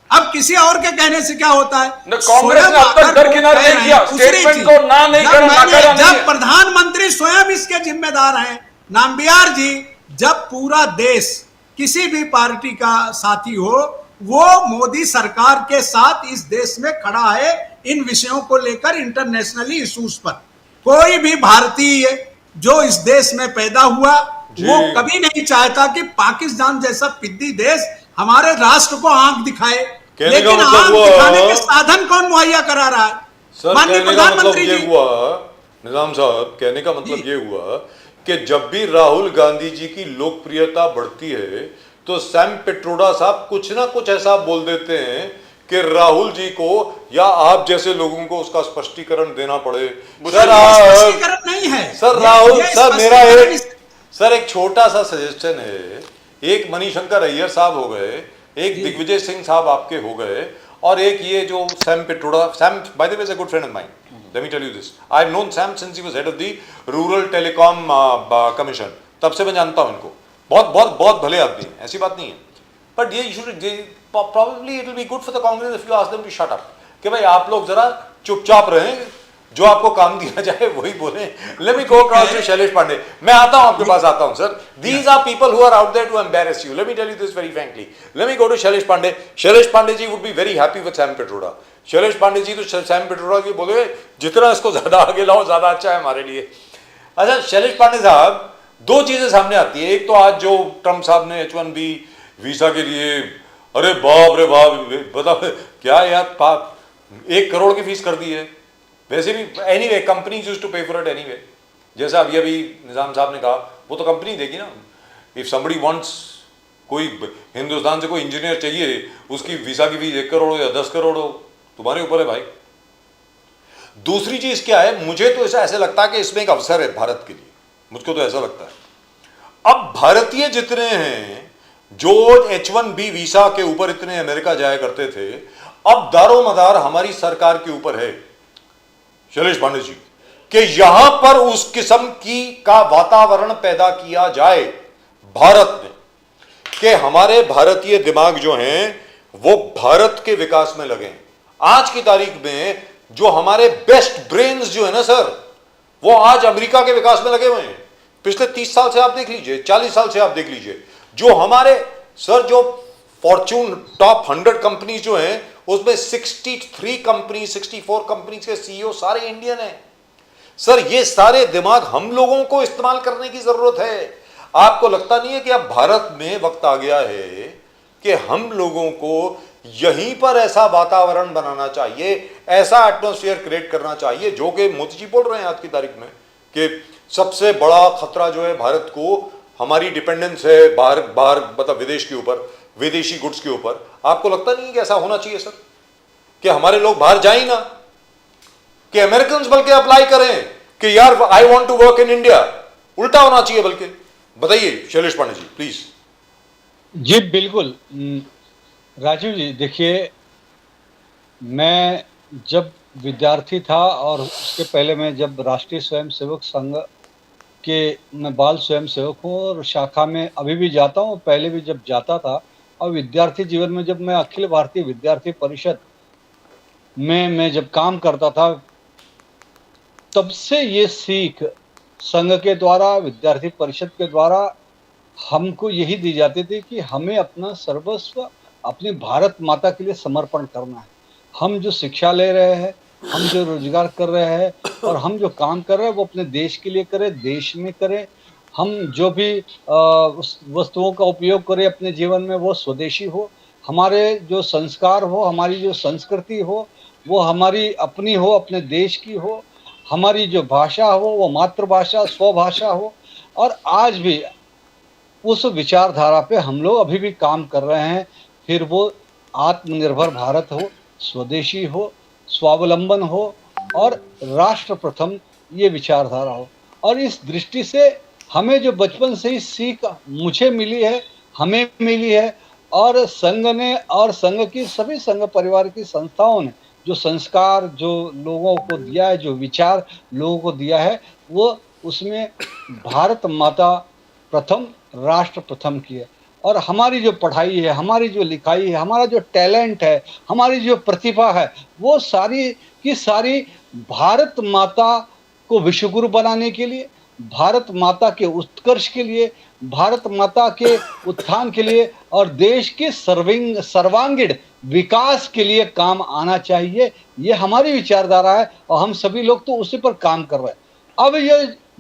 अब किसी और के कहने से क्या होता है? कांग्रेस ने अब तक दरकिनार नहीं किया, स्टेटमेंट को ना नहीं करा। जब प्रधानमंत्री स्वयं इसके जिम्मेदार हैं, नाम्बियार जी, जब पूरा देश किसी भी पार्टी का साथी हो, वो मोदी सरकार के साथ इस देश में खड़ा है इन विषयों को लेकर, इंटरनेशनली इश्यूज पर। कोई भी भारतीय जो इस देश में पैदा हुआ वो कभी नहीं चाहता कि पाकिस्तान जैसा पिद्दी देश हमारे राष्ट्र को आंख दिखाए, कहने का लेकिन मतलब आंख हुआ- दिखाने के साधन कौन मुहैया करा रहा है? सर माननीय कहने का मतलब प्रधानमंत्री ये जी। हुआ, निजाम साहब कहने का मतलब ये हुआ कि जब भी राहुल गांधी जी की लोकप्रियता बढ़ती है तो सैम पिट्रोडा साहब कुछ ना कुछ ऐसा बोल देते हैं कि राहुल जी को या आप जैसे लोगों को उसका स्पष्टीकरण देना पड़े। सर स्पष्टीकरण नहीं है सर राहुल ये सर मेरा स्पष्टीकरण एक सर एक छोटा सा सजेशन है, एक मणिशंकर अय्यर साहब हो गए, एक दिग्विजय सिंह साहब आपके हो गए, और एक ये जो Sam Pitroda, Sam by the way is a good friend of mine, let me tell you this, I have known Sam since he was head of the rural telecom commission, तब से मैं जानता हूं इनको, बहुत बहुत बहुत भले आदमी हैं, ऐसी बात नहीं है, बट ये probably it will be good for the Congress if you ask them to shut up, कि भाई आप लोग जरा चुपचाप रहें, जो आपको काम दिया जाए वही बोलें। Let me go across to Shailesh Pandey, मैं आता हूं आपके पास आता हूं sir, these are people who are out there to embarrass you, let me tell you this very frankly, let me go to Shailesh Pandey. Shailesh Pandey ji would be very happy with Sam Pitroda, Shailesh Pandey ji तो सैम पिट्रोडा की बोले जितना इसको ज्यादा आगे लाओ ज्यादा अच्छा है हमारे लिए। अच्छा शैलेश पांडे साहब, दो चीजें सामने आती है, एक तो आज जो ट्रम्प साहब ने H1B वीजा के लिए, अरे बाप रे बाप, बताओ क्या यार, 1 करोड़ की फीस कर दी है, वैसे भी एनीवे कंपनीज यूज्ड टू पे फॉर इट एनीवे, जैसा अभी निजाम साहब ने कहा वो तो कंपनी देगी ना। इफ समबडी वांट्स, कोई हिंदुस्तान से कोई इंजीनियर चाहिए, उसकी वीजा की फीस 1 करोड़ हो या 10 करोड़ हो, तुम्हारे ऊपर है भाई। दूसरी चीज क्या है, मुझे तो ऐसा लगता है कि इसमें एक अवसर है भारत के लिए, मुझको तो ऐसा लगता है। अब भारतीय जितने हैं जो H1B वीसा के ऊपर इतने अमेरिका जाया करते थे, अब दारोमदार हमारी सरकार के ऊपर है शैलेश पांडे जी, कि यहां पर उस किस्म का वातावरण पैदा किया जाए भारत में कि हमारे भारतीय दिमाग जो हैं वो भारत के विकास में लगे। आज की तारीख में जो हमारे बेस्ट ब्रेन्स जो है ना सर, वो आज अमेरिका के विकास में लगे हुए हैं। पिछले 30 साल से आप देख लीजिए, 40 साल से आप देख लीजिए, जो हमारे सर जो फॉर्च्यून टॉप 100 कंपनी जो हैं उसमें 63 कंपनी 64 कंपनी के सीईओ सारे इंडियन हैं। सर ये सारे दिमाग हम लोगों को इस्तेमाल करने की जरूरत है। आपको लगता नहीं है कि अब भारत में वक्त आ गया है कि हम लोगों को यहीं पर ऐसा वातावरण बनाना चाहिए, ऐसा एटमॉस्फेयर क्रिएट करना चाहिए, जो कि मोदी जी बोल रहे हैं आज की तारीख में कि सबसे बड़ा खतरा जो है भारत को, हमारी डिपेंडेंस है बाहर मतलब विदेश के ऊपर, विदेशी गुड्स के ऊपर। आपको लगता नहीं है कि ऐसा होना चाहिए सर, कि हमारे लोग बाहर जाए ही ना, कि अमेरिकन बल्कि अप्लाई करें कि यार I want to work in India, उल्टा होना चाहिए बल्कि। बताइए शैलेश पांडे जी प्लीज। जी बिल्कुल राजीव जी, देखिए मैं जब विद्यार्थी था और उसके पहले मैं जब राष्ट्रीय स्वयंसेवक संघ के मैं बाल स्वयंसेवक हूँ और शाखा में अभी भी जाता हूँ, पहले भी जब जाता था, और विद्यार्थी जीवन में जब मैं अखिल भारतीय विद्यार्थी परिषद में मैं जब काम करता था, तब से ये सीख संघ के द्वारा, विद्यार्थी परिषद के द्वारा हमको यही दी जाती थी कि हमें अपना सर्वस्व अपनी भारत माता के लिए समर्पण करना है। हम जो शिक्षा ले रहे हैं, हम जो रोजगार कर रहे हैं और हम जो काम कर रहे हैं वो अपने देश के लिए करें, देश में करें। हम जो भी वस्तुओं का उपयोग करें अपने जीवन में वो स्वदेशी हो, हमारे जो संस्कार हो, हमारी जो संस्कृति हो वो हमारी अपनी हो, अपने देश की हो, हमारी जो भाषा हो वो मातृभाषा स्वभाषा हो। और आज भी उस विचारधारा पे हम लोग अभी भी काम कर रहे हैं, फिर वो आत्मनिर्भर भारत हो, स्वदेशी हो, स्वावलंबन हो और राष्ट्र प्रथम ये विचारधारा हो। और इस दृष्टि से हमें जो बचपन से ही सीख मुझे मिली है, हमें मिली है, और संघ ने और संघ की सभी संघ परिवार की संस्थाओं ने जो संस्कार जो लोगों को दिया है, जो विचार लोगों को दिया है, वो उसमें भारत माता प्रथम, राष्ट्र प्रथम की है। और हमारी जो पढ़ाई है, हमारी जो लिखाई है, हमारा जो टैलेंट है, हमारी जो प्रतिभा है, वो सारी की सारी भारत माता को विश्वगुरु बनाने के लिए, भारत माता के उत्कर्ष के लिए, भारत माता के उत्थान के लिए और देश के सर्वांगीण विकास के लिए काम आना चाहिए। ये हमारी विचारधारा है और हम सभी लोग तो उसी पर काम कर रहे हैं। अब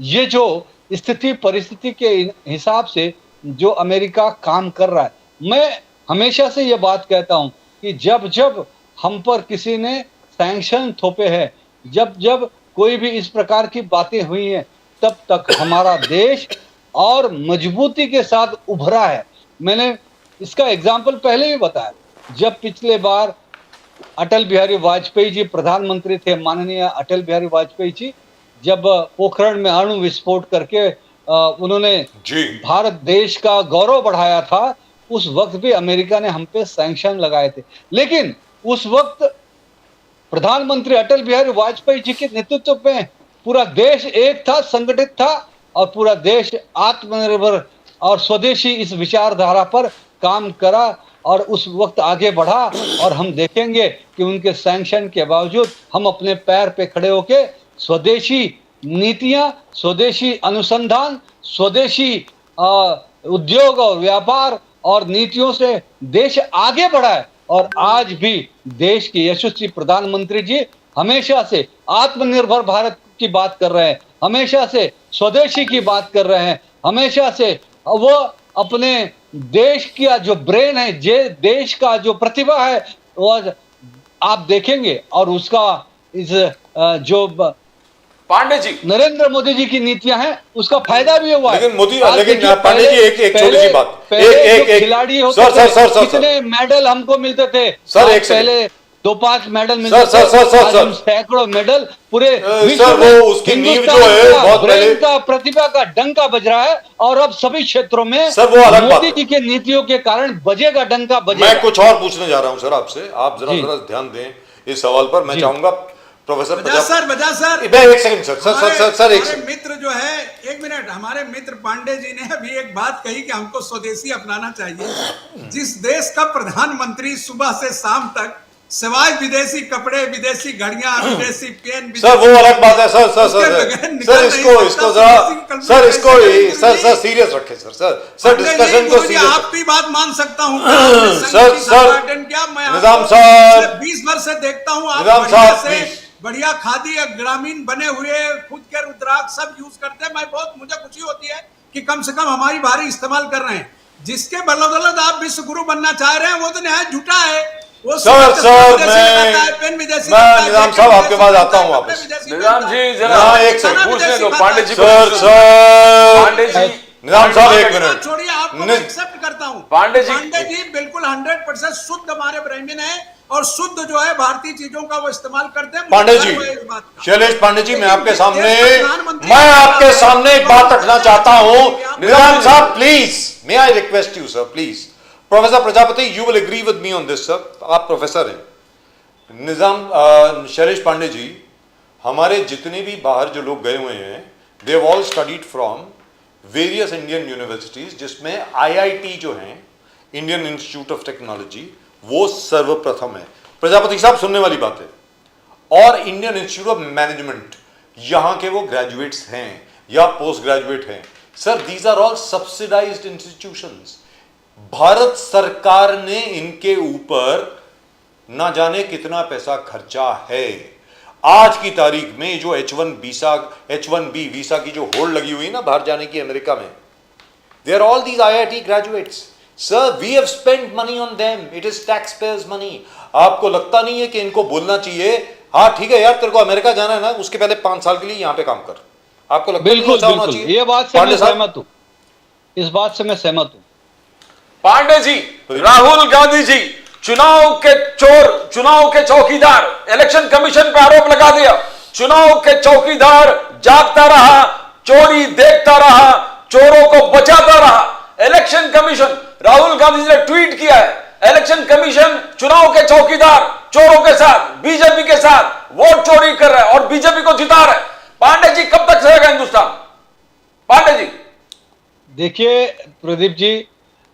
ये जो स्थिति परिस्थिति के हिसाब से जो अमेरिका काम कर रहा है, मैं हमेशा से ये बात कहता हूं कि जब जब हम पर किसी ने सैंक्शन थोपे हैं, जब जब कोई भी इस प्रकार की बातें हुई हैं, तब तक हमारा देश और मजबूती के साथ उभरा है। मैंने इसका एग्जाम्पल पहले भी बताया, जब पिछले बार अटल बिहारी वाजपेयी जी प्रधानमंत्री थे, माननीय अटल बिहारी वाजपेयी जी, जब पोखरण में अणु विस्फोट करके उन्होंने भारत देश का गौरव बढ़ाया था, उस वक्त भी अमेरिका ने हम पे सैंक्शन लगाए थे। लेकिन उस वक्त प्रधानमंत्री अटल बिहारी वाजपेयी जी के नेतृत्व में पूरा देश एक था, संगठित था, और पूरा देश आत्मनिर्भर और स्वदेशी इस विचारधारा पर काम करा और उस वक्त आगे बढ़ा। और हम देखेंगे कि उनके सैंक्शन के बावजूद हम अपने पैर पे खड़े होके स्वदेशी नीतियां, स्वदेशी अनुसंधान, स्वदेशी उद्योग और व्यापार और नीतियों से देश आगे बढ़ा है। और आज भी देश के यशस्वी प्रधानमंत्री जी हमेशा से आत्मनिर्भर भारत की बात कर रहे हैं, हमेशा से स्वदेशी की बात कर रहे हैं, हमेशा से वो अपने देश का जो ब्रेन है, देश का जो प्रतिभा है, वो आप देखेंगे। और उसका इस जो पांडे जी, नरेंद्र मोदी जी की नीतियां हैं, उसका फायदा भी हुआ है। लेकिन पांडे जी एक छोटी सी बात, एक खिलाड़ी होते सर कितने मेडल हमको मिलते थे सर, एक पहले 2-5 मेडल मिलते थे, सर हम सैकड़ों मेडल पूरे सर, वो उसकी नींव जो है बहुत पहले का प्रतिभा का डंका बज रहा है। और अब सभी क्षेत्रों में सर वो अलग बात मोदी जी के नीतियों के कारण बजेगा डंका, बजेगा। मैं कुछ और पूछने जा रहा हूं सर आपसे, आप जरा ध्यान दें इस सवाल पर। मैं चाहूंगा प्रोफेसर बजाज सर एक सेकंड सर एक हमारे मित्र जो है, एक मिनट, हमारे मित्र पांडे जी ने अभी एक बात कही कि हमको स्वदेशी अपनाना चाहिए। जिस देश का प्रधानमंत्री सुबह से शाम तक सिवाय विदेशी कपड़े, विदेशी घड़ियां, विदेशी पेन, सर वो अलग बात है सर इसको सीरियस रखें सर डिस्कशन को सीरियस। आपकी बात मान सकता हूँ सर क्या मैं निजाम साहब 20 वर्ष से देखता हूँ आप निजाम साहब बढ़िया खादी ग्रामीण बने हुए खुद के रुद्राक्ष सब यूज करते हैं। मुझे खुशी होती है कि कम से कम हमारी भारी इस्तेमाल कर रहे हैं। जिसके बदौलत आप विश्व गुरु बनना चाह रहे हैं वो तो नया झूठा है। वो सर मैं निजाम साहब आपके पास आता हूँ वापस। निजाम जी जरा एक सेकंड पूछने दो पांडे जी, सर पांडे जी, निजाम साहब एक मिनट छोड़िए, आपको मैं एक्सेप्ट करता हूँ। पांडे जी बिल्कुल 100% शुद्ध हमारे ब्राह्मण है और शुद्ध जो है भारतीय चीजों का वो इस्तेमाल करते हैं। पांडे जी, शैलेश पांडे जी, मैं आपके सामने एक बात रखना चाहता हूं। निजाम साहब please, may I request you sir please. Professor Prajapati, you will agree with me on this sir, आप प्रोफेसर हैं। निजाम शैलेश पांडे जी, हमारे जितने भी बाहर जो लोग गए हुए हैं, they have all studied from various Indian universities, जिसमें IIT जो है, इंडियन इंस्टीट्यूट ऑफ टेक्नोलॉजी, वो सर्वप्रथम है। प्रजापति साहब सुनने वाली बात है। और इंडियन इंस्टीट्यूट ऑफ मैनेजमेंट, यहां के वो ग्रेजुएट्स हैं या पोस्ट ग्रेजुएट हैं sir, these are all subsidised institutions. Bharat सरकार ने इनके ऊपर ना जाने कितना पैसा खर्चा है। आज की तारीख में जो H1B वीसा की जो होल्ड लगी हुई ना बाहर जाने की अमेरिका में, they are all these IIT graduates sir, we have spent money on them, it is tax payers money. आपको लगता नहीं है कि इनको बोलना चाहिए हाँ ठीक है यार, तेरे को अमेरिका जाना है ना, उसके पहले 5 साल के लिए यहाँ पे काम कर। आपको लगता बिल्कुल बिल्कुल, ये बात से मैं सहमत हूँ, इस बात से मैं सहमत हूँ। पांडे जी, राहुल गांधी जी चुनाव के चोर, चुनाव के चौकीदार, इलेक्शन कमीशन पर आरोप लगा दिया। चुनाव के चौकीदार जागता रहा, चोरी देखता रहा, चोरों को बचाता रहा। इलेक्शन कमीशन, राहुल गांधी जी ने ट्वीट किया है, इलेक्शन कमीशन चुनाव के चौकीदार चोरों के साथ, बीजेपी के साथ वोट चोरी कर रहा है और बीजेपी को जिता रहा है। पांडे जी कब तक सहेगा हिंदुस्तान? पांडे जी देखिए प्रदीप जी,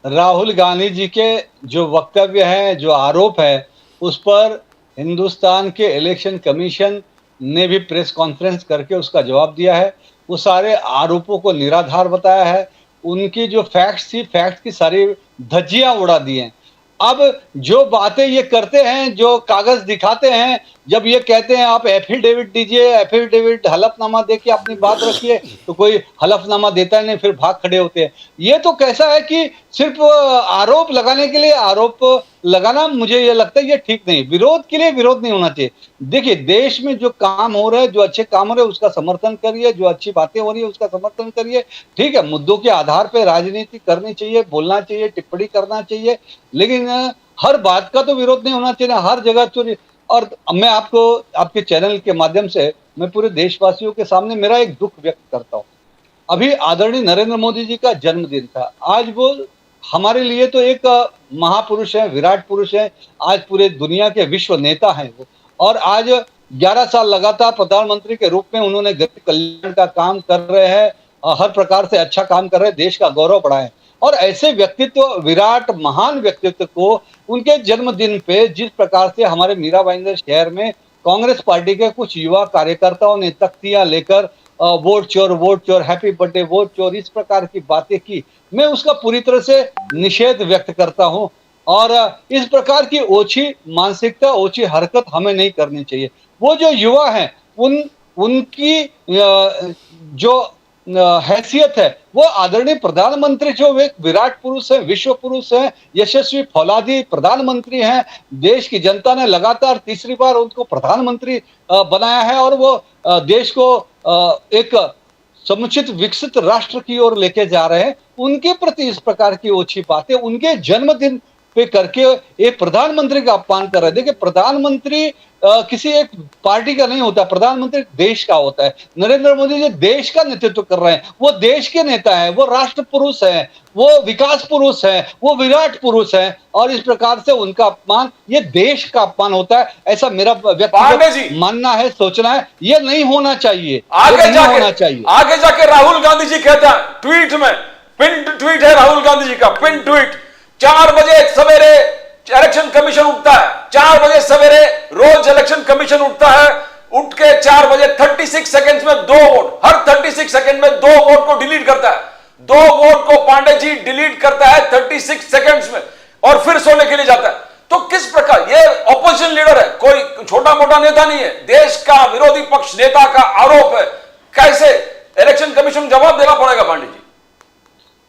राहुल गांधी जी के जो वक्तव्य हैं, जो आरोप है, उस पर हिंदुस्तान के इलेक्शन कमीशन ने भी प्रेस कॉन्फ्रेंस करके उसका जवाब दिया है। वो सारे आरोपों को निराधार बताया है। उनकी जो फैक्ट्स थी, फैक्ट्स की सारी धज्जियां उड़ा दी हैं। अब जो बातें ये करते हैं, जो कागज दिखाते हैं, जब ये कहते हैं आप एफिडेविट दीजिए, एफिडेविट हलफनामा दे के अपनी बात रखिए, तो कोई हलफनामा देता नहीं, फिर भाग खड़े होते हैं। ये तो कैसा है कि सिर्फ आरोप लगाने के लिए आरोप लगाना, मुझे ये लगता है ये ठीक नहीं। विरोध के लिए विरोध नहीं होना चाहिए। देखिए, देश में जो काम हो रहा है, जो अच्छे काम हो रहे हैं उसका समर्थन करिए, जो अच्छी बातें हो रही है उसका समर्थन करिए। ठीक है, मुद्दों के आधार पर राजनीति करनी चाहिए, बोलना चाहिए, टिप्पणी करना चाहिए, लेकिन हर बात का तो विरोध नहीं होना चाहिए, हर जगह चोरी। और मैं आपको, आपके चैनल के माध्यम से मैं पूरे देशवासियों के सामने मेरा एक दुख व्यक्त करता हूं। अभी आदरणीय नरेंद्र मोदी जी का जन्मदिन था। आज वो हमारे लिए तो एक महापुरुष है, विराट पुरुष है, आज पूरे दुनिया के विश्व नेता हैं वो। और आज 11 साल लगातार प्रधानमंत्री के रूप में उन्होंने गरीब कल्याण का काम कर रहे हैं, हर प्रकार से अच्छा काम कर रहे हैं, देश का गौरव बढ़ाए। और ऐसे व्यक्तित्व, विराट महान व्यक्तित्व को उनके जन्मदिन पे जिस प्रकार से हमारे मीरा भाईंदर शहर में कांग्रेस पार्टी के कुछ युवा कार्यकर्ताओं ने तख्तियां लेकर वोट चोर, हैप्पी बर्थडे वोट चोर, इस प्रकार की बातें की, मैं उसका पूरी तरह से निषेध व्यक्त करता हूं। और इस प्रकार की ओछी मानसिकता, ओछी हरकत हमें नहीं करनी चाहिए। वो जो युवा हैं उनकी जो हैसियत है, वो आदरणीय प्रधानमंत्री जो एक विराट पुरुष है, विश्व पुरुष है, यशस्वी फौलादी प्रधानमंत्री हैं। देश की जनता ने लगातार तीसरी बार उनको प्रधानमंत्री बनाया है और वो देश को एक समुचित विकसित राष्ट्र की ओर लेके जा रहे हैं। उनके प्रति इस प्रकार की ओछी बातें उनके जन्मदिन पे करके एक प्रधानमंत्री का अपमान कर रहे हैं। देखिए, प्रधानमंत्री किसी एक पार्टी का नहीं होता, प्रधानमंत्री देश का होता है। नरेंद्र मोदी जी देश का नेतृत्व कर रहे हैं, वो देश के नेता हैं, वो राष्ट्र पुरुष हैं, वो विकास पुरुष हैं, वो विराट पुरुष हैं। और इस प्रकार से उनका अपमान ये देश का अपमान होता है, ऐसा मेरा व्यक्तिगत मानना है, सोचना है। ये नहीं होना चाहिए, आगे जाके राहुल गांधी जी कहता है ट्वीट में, पिन ट्वीट है राहुल गांधी जी का, पिन ट्वीट, 4 बजे सवेरे इलेक्शन कमीशन उठता है, 4 बजे सवेरे रोज इलेक्शन कमीशन उठता है, उठ के 4 बजे 36 सेकंड्स में 2 वोट, हर 36 सेकंड में 2 वोट को डिलीट करता है। 2 वोट को पांडे जी डिलीट करता है 36 सेकंड्स में और फिर सोने के लिए जाता है। तो किस प्रकार, ये ऑपोजिशन लीडर है, कोई छोटा मोटा नेता नहीं है, देश का विरोधी पक्ष नेता का आरोप है। कैसे इलेक्शन कमीशन जवाब देना पड़ेगा पांडे जी?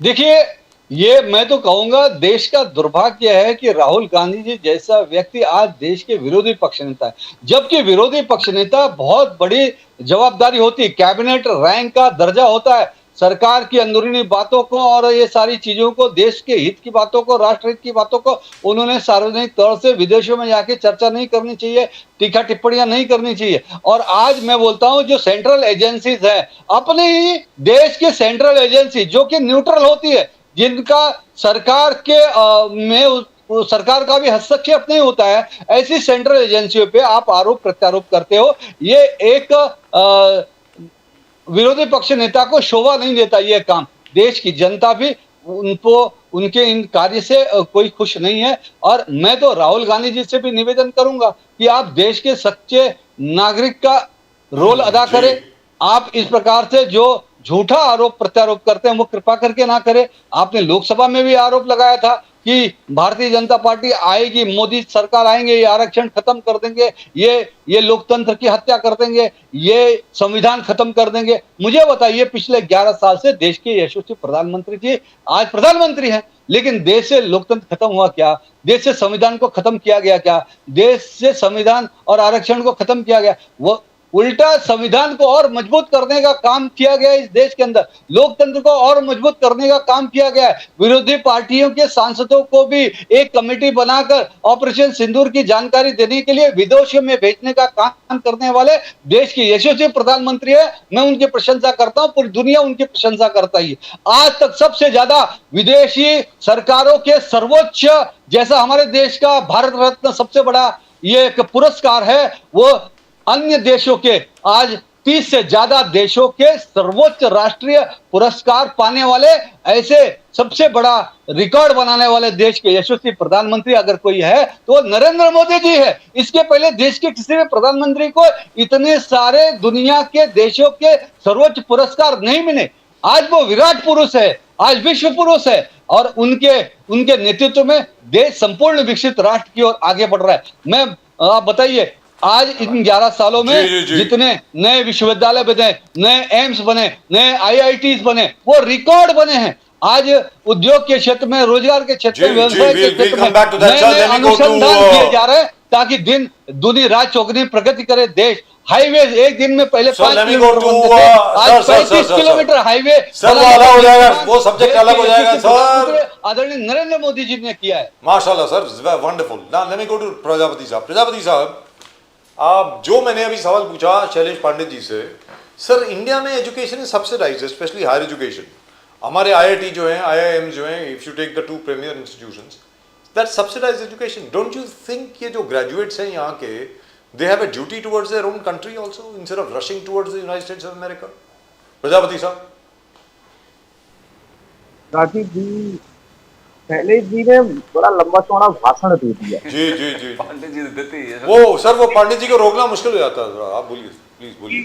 देखिए, ये मैं तो कहूंगा देश का दुर्भाग्य है कि राहुल गांधी जी जैसा व्यक्ति आज देश के विरोधी पक्ष नेता है, जबकि विरोधी पक्ष नेता बहुत बड़ी जवाबदारी होती है, कैबिनेट रैंक का दर्जा होता है, सरकार की अंदरूनी बातों को और ये सारी चीजों को, देश के हित की बातों को, राष्ट्र हित की बातों को उन्होंने सार्वजनिक तौर से विदेशों में जाके चर्चा नहीं करनी चाहिए, टीका टिप्पणियां नहीं करनी चाहिए। और आज मैं बोलता हूं जो सेंट्रल एजेंसीज है, अपने ही देश के सेंट्रल एजेंसी जो कि न्यूट्रल होती है, जिनका सरकार के में सरकार का भी हस्तक्षेप नहीं होता है, ऐसी सेंट्रल एजेंसियों पे आप आरोप प्रत्यारोप करते हो, ये एक विरोधी पक्ष नेता को शोभा नहीं देता। ये काम देश की जनता भी उनको, उनके इन कार्य से कोई खुश नहीं है। और मैं तो राहुल गांधी जी से भी निवेदन करूंगा कि आप देश के सच्चे नागरिक का रोल अदा करें। आप इस प्रकार से जो झूठा आरोप प्रत्यारोप करते हैं वो कृपा करके ना करें। आपने लोकसभा में भी आरोप लगाया था कि भारतीय जनता पार्टी आएगी, मोदी सरकार आएंगे, ये आरक्षण खत्म कर देंगे, ये लोकतंत्र की हत्या कर देंगे, ये संविधान खत्म कर देंगे। मुझे बताइए, पिछले 11 साल से देश के यशस्वी प्रधानमंत्री जी आज प्रधानमंत्री हैं, लेकिन देश से लोकतंत्र खत्म हुआ क्या? देश से संविधान को खत्म किया गया क्या? देश से संविधान और आरक्षण को खत्म किया गया? वो उल्टा संविधान को और मजबूत करने का काम किया गया। इस देश के अंदर लोकतंत्र को और मजबूत करने का काम किया गया। विरोधी पार्टियों के सांसदों को भी एक कमेटी बनाकर ऑपरेशन सिंदूर की जानकारी देने के लिए विदेशों में भेजने का काम करने वाले देश के यशस्वी प्रधानमंत्री है। मैं उनकी प्रशंसा करता हूं, पूरी दुनिया उनकी प्रशंसा करता है। आज तक सबसे ज्यादा विदेशी सरकारों के सर्वोच्च, जैसा हमारे देश का भारत रत्न सबसे बड़ा ये एक पुरस्कार है, वो अन्य देशों के आज 30 से ज्यादा देशों के सर्वोच्च राष्ट्रीय पुरस्कार पाने वाले, ऐसे सबसे बड़ा रिकॉर्ड बनाने वाले देश के यशस्वी प्रधानमंत्री अगर कोई है तो नरेंद्र मोदी जी है। इसके पहले देश के किसी भी प्रधानमंत्री को इतने सारे दुनिया के देशों के सर्वोच्च पुरस्कार नहीं मिले। आज वो विराट पुरुष है, आज विश्व पुरुष है और उनके नेतृत्व में देश संपूर्ण विकसित राष्ट्र की ओर आगे बढ़ रहा है। आप बताइए, आज इन 11 सालों में जी, जी। जितने नए विश्वविद्यालय बने, नए एम्स बने, नए IITs बने, वो रिकॉर्ड बने हैं। आज उद्योग के क्षेत्र में, रोजगार के क्षेत्र में, जी, व्यवसाय जी, के we'll क्षेत्र में come back to that, नए sir. नए Let me go to, अनुसंधान किए जा रहे हैं, ताकि दिन दुनी रात चौगुनी प्रगति करे देश। हाईवे एक दिन में पहले Sir, 5 let me kilometre go to, बनते थे, आज sir, 35 sir. Kilometre highway Sir, वो अलग हो जाएगा, वो subject अलग हो जाएगा, sir. आदरणीय नरेंद्र मोदी जी ने किया है। माशाल्लाह sir, wonderful. Now let me go to Prajapati साहब। प्रजापति साहब, आप जो मैंने अभी सवाल पूछा शैलेश पांडे जी से, सर इंडिया में education is subsidised, specially higher education. हमारे IIT जो हैं, IIM जो हैं, if you take the 2 premier institutions, that subsidised education. Don't you think ये जो ग्रेजुएट्स हैं यहाँ के, they have a duty towards their own country also instead of rushing towards the United States of America? Prajapati साहब। राजीव जी, पहले जी ने बड़ा लंबा चौड़ा भाषण दे दिया। जी जी जी। पांडे जी देते ही है। वो सर, वो पांडे जी को रोकना मुश्किल हो जाता है। आप बोलिए, प्लीज बोलिए।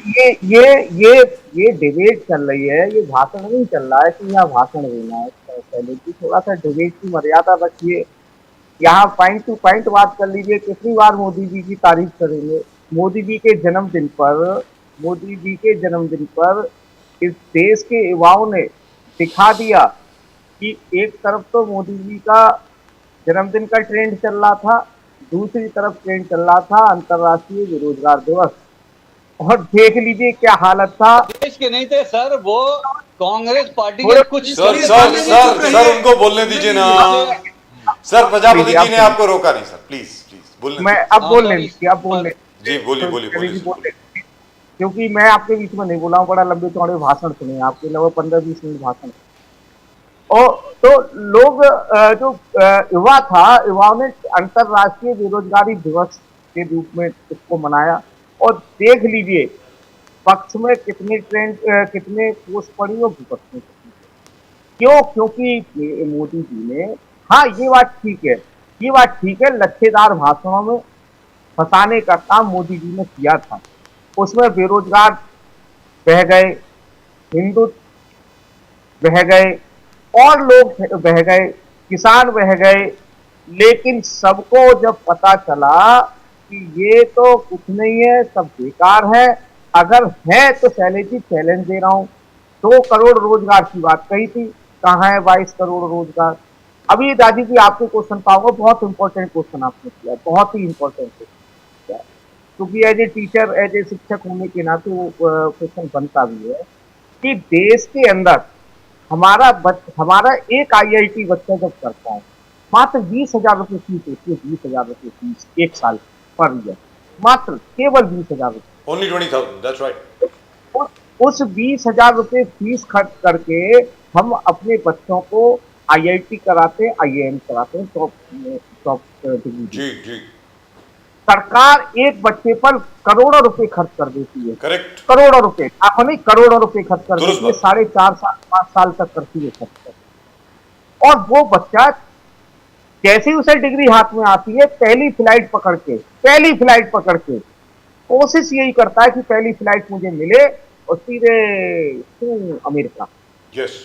ये डिबेट चल रही है, ये भाषण नहीं चल रहा है कि यहाँ भाषण देना है। पहले जी थोड़ा सा डिबेट की मर्यादा रखिए, यहाँ पॉइंट टू पॉइंट बात कर लीजिए। कितनी बार मोदी जी की तारीफ करेंगे? मोदी जी के जन्मदिन पर इस देश के युवाओं ने दिखा दिया कि एक तरफ तो मोदी जी का जन्मदिन का ट्रेंड चल रहा था, दूसरी तरफ ट्रेंड चल रहा था अंतर्राष्ट्रीय बेरोजगार दिवस, और देख लीजिए क्या हालत था। देश के नहीं थे सर, वो कांग्रेस पार्टी के कुछ सर उनको बोलने दीजिए ना। सर प्रजापति जी ने आपको रोका नहीं सर, प्लीज बोलने। मैं अब बोलने दीजिए, अब बोलने जी, बोलिए। क्योंकि मैं आपके बीच में नहीं बोला हूँ, बड़ा लंबे चौड़े भाषण सुने आपके, लगभग 15-20 मिनट भाषण। और तो लोग जो युवाओं ने अंतर्राष्ट्रीय बेरोजगारी दिवस के रूप में इसको मनाया, और देख लीजिए पक्ष में कितने पोस्ट पड़ी और विपक्ष में कितनी। क्यों? क्योंकि मोदी जी ने, हाँ ये बात ठीक है, लच्छेदार भाषणों में फंसाने का काम मोदी जी ने किया था। उसमें बेरोजगार बह गए, हिंदुत्व बह गए, और लोग बह गए, किसान बह गए, लेकिन सबको जब पता चला कि ये तो कुछ नहीं है, सब बेकार है, अगर है तो शैलेश जी चैलेंज दे रहा हूं, 2 करोड़ रोजगार की बात कही थी, कहाँ है 22 करोड़ रोजगार? अभी राजीव जी आपको क्वेश्चन पाऊंगा, बहुत इंपॉर्टेंट क्वेश्चन आपने किया, बहुत ही इंपॉर्टेंट क्वेश्चन किया, क्योंकि as a teacher, as a शिक्षक होने के नाते वो क्वेश्चन बनता भी है कि देश के अंदर हमारा एक IIT बच्चा जब करता है, मात्र 20,000 रुपये फीस होती है, 20,000 रुपये फीस एक साल पर ईयर, मात्र केवल 20,000 रुपये। Only 20,000, that's right. उस 20,000 रुपये फीस खर्च करके हम अपने बच्चों को IIT कराते, IIM कराते हैं, टॉप डिग्री। जी। सरकार एक बच्चे पर करोड़ों रुपए खर्च कर देती है। करेक्ट। करोड़ों रुपए, लाखों नहीं, करोड़ों रुपए खर्च कर देती है, 4.5 साल 5 साल तक करती है खर्च। और वो बच्चा जैसे ही उसे डिग्री हाथ में आती है, पहली फ्लाइट पकड़ के कोशिश यही करता है कि पहली फ्लाइट मुझे मिले और सीधे अमेरिका। यस।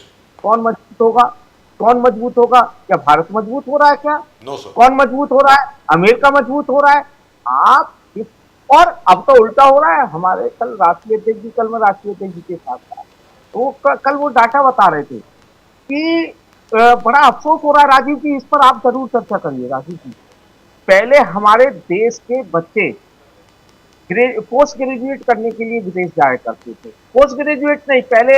कौन मजबूत होगा? क्या भारत मजबूत हो रहा है? क्या नो सर। कौन मजबूत हो रहा है? अमेरिका मजबूत हो रहा है। और अब तो उल्टा हो रहा है। हमारे कल मैं राष्ट्रीय अध्यक्ष जी के साथ था, तो कल वो डाटा बता रहे थे कि बड़ा अफसोस हो रहा है राजीव जी, इस पर आप जरूर चर्चा करिए राजीव जी। पहले हमारे देश के बच्चे पोस्ट ग्रेजुएट करने के लिए विदेश जाया करते थे। पोस्ट ग्रेजुएट नहीं, पहले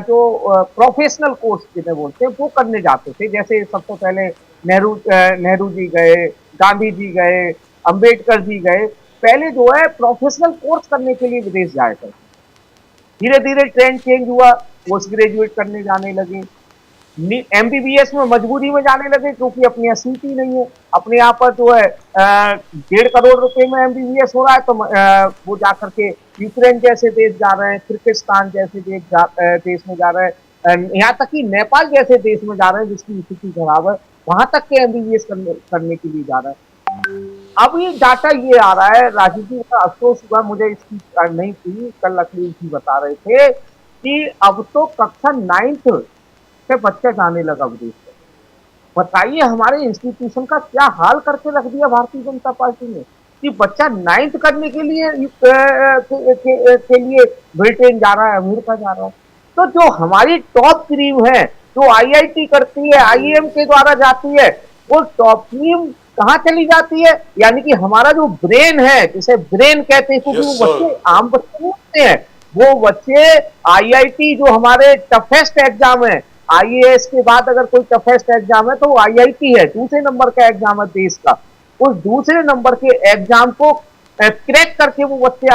जो प्रोफेशनल कोर्स जिन्हें बोलते हैं वो करने जाते थे। जैसे सबसे पहले नेहरू जी गए, गांधी जी गए, अंबेडकर जी गए। पहले जो है प्रोफेशनल कोर्स करने के लिए विदेश जाया करते। धीरे धीरे ट्रेंड चेंज हुआ, पोस्ट ग्रेजुएट करने जाने लगे। MBBS में मजबूरी में जाने लगे, क्योंकि अपनी यहाँ सीट ही नहीं है। अपने यहाँ पर जो है 1.5 करोड़ रुपए में MBBS हो रहा है, तो वो जाकर के यूक्रेन जैसे देश जा रहे हैं, किर्गिस्तान जैसे देश में जा रहे हैं, यहाँ तक कि नेपाल जैसे देश में जा रहे हैं जिसकी स्थिति खराब है, वहां तक के MBBS करने के लिए जा रहे हैं। अब ये डाटा ये आ रहा है राजीव जी, का अफसोस हुआ मुझे, इसकी नहीं थी, कल अखिलेश जी बता रहे थे कि अब तो कक्षा 9th से बच्चा जाने लगा विदेश में। बताइए हमारे इंस्टीट्यूशन का क्या हाल करके रख दिया भारतीय जनता पार्टी ने। कि बच्चा 9th करने के लिए के लिए ब्रिटेन जा रहा है, अमेरिका जा रहा है। तो जो हमारी टॉप टीम है, जो आईआईटी करती है, आईएम के द्वारा जाती है, वो टॉप टीम कहाँ चली जाती है? यानी कि हमारा जो ब्रेन है, जिसे ब्रेन कहते हैं, क्योंकि वो बच्चे आम बच्चे नहीं होते हैं, वो बच्चे आईआईटी जो हमारे टफेस्ट एग्जाम है, आईएएस के बाद अगर कोई टफेस्ट एग्जाम है तो वो आईआईटी है, दूसरे नंबर का एग्जाम है देश का। उस दूसरे नंबर के एग्जाम को क्रैक करके वो बच्चे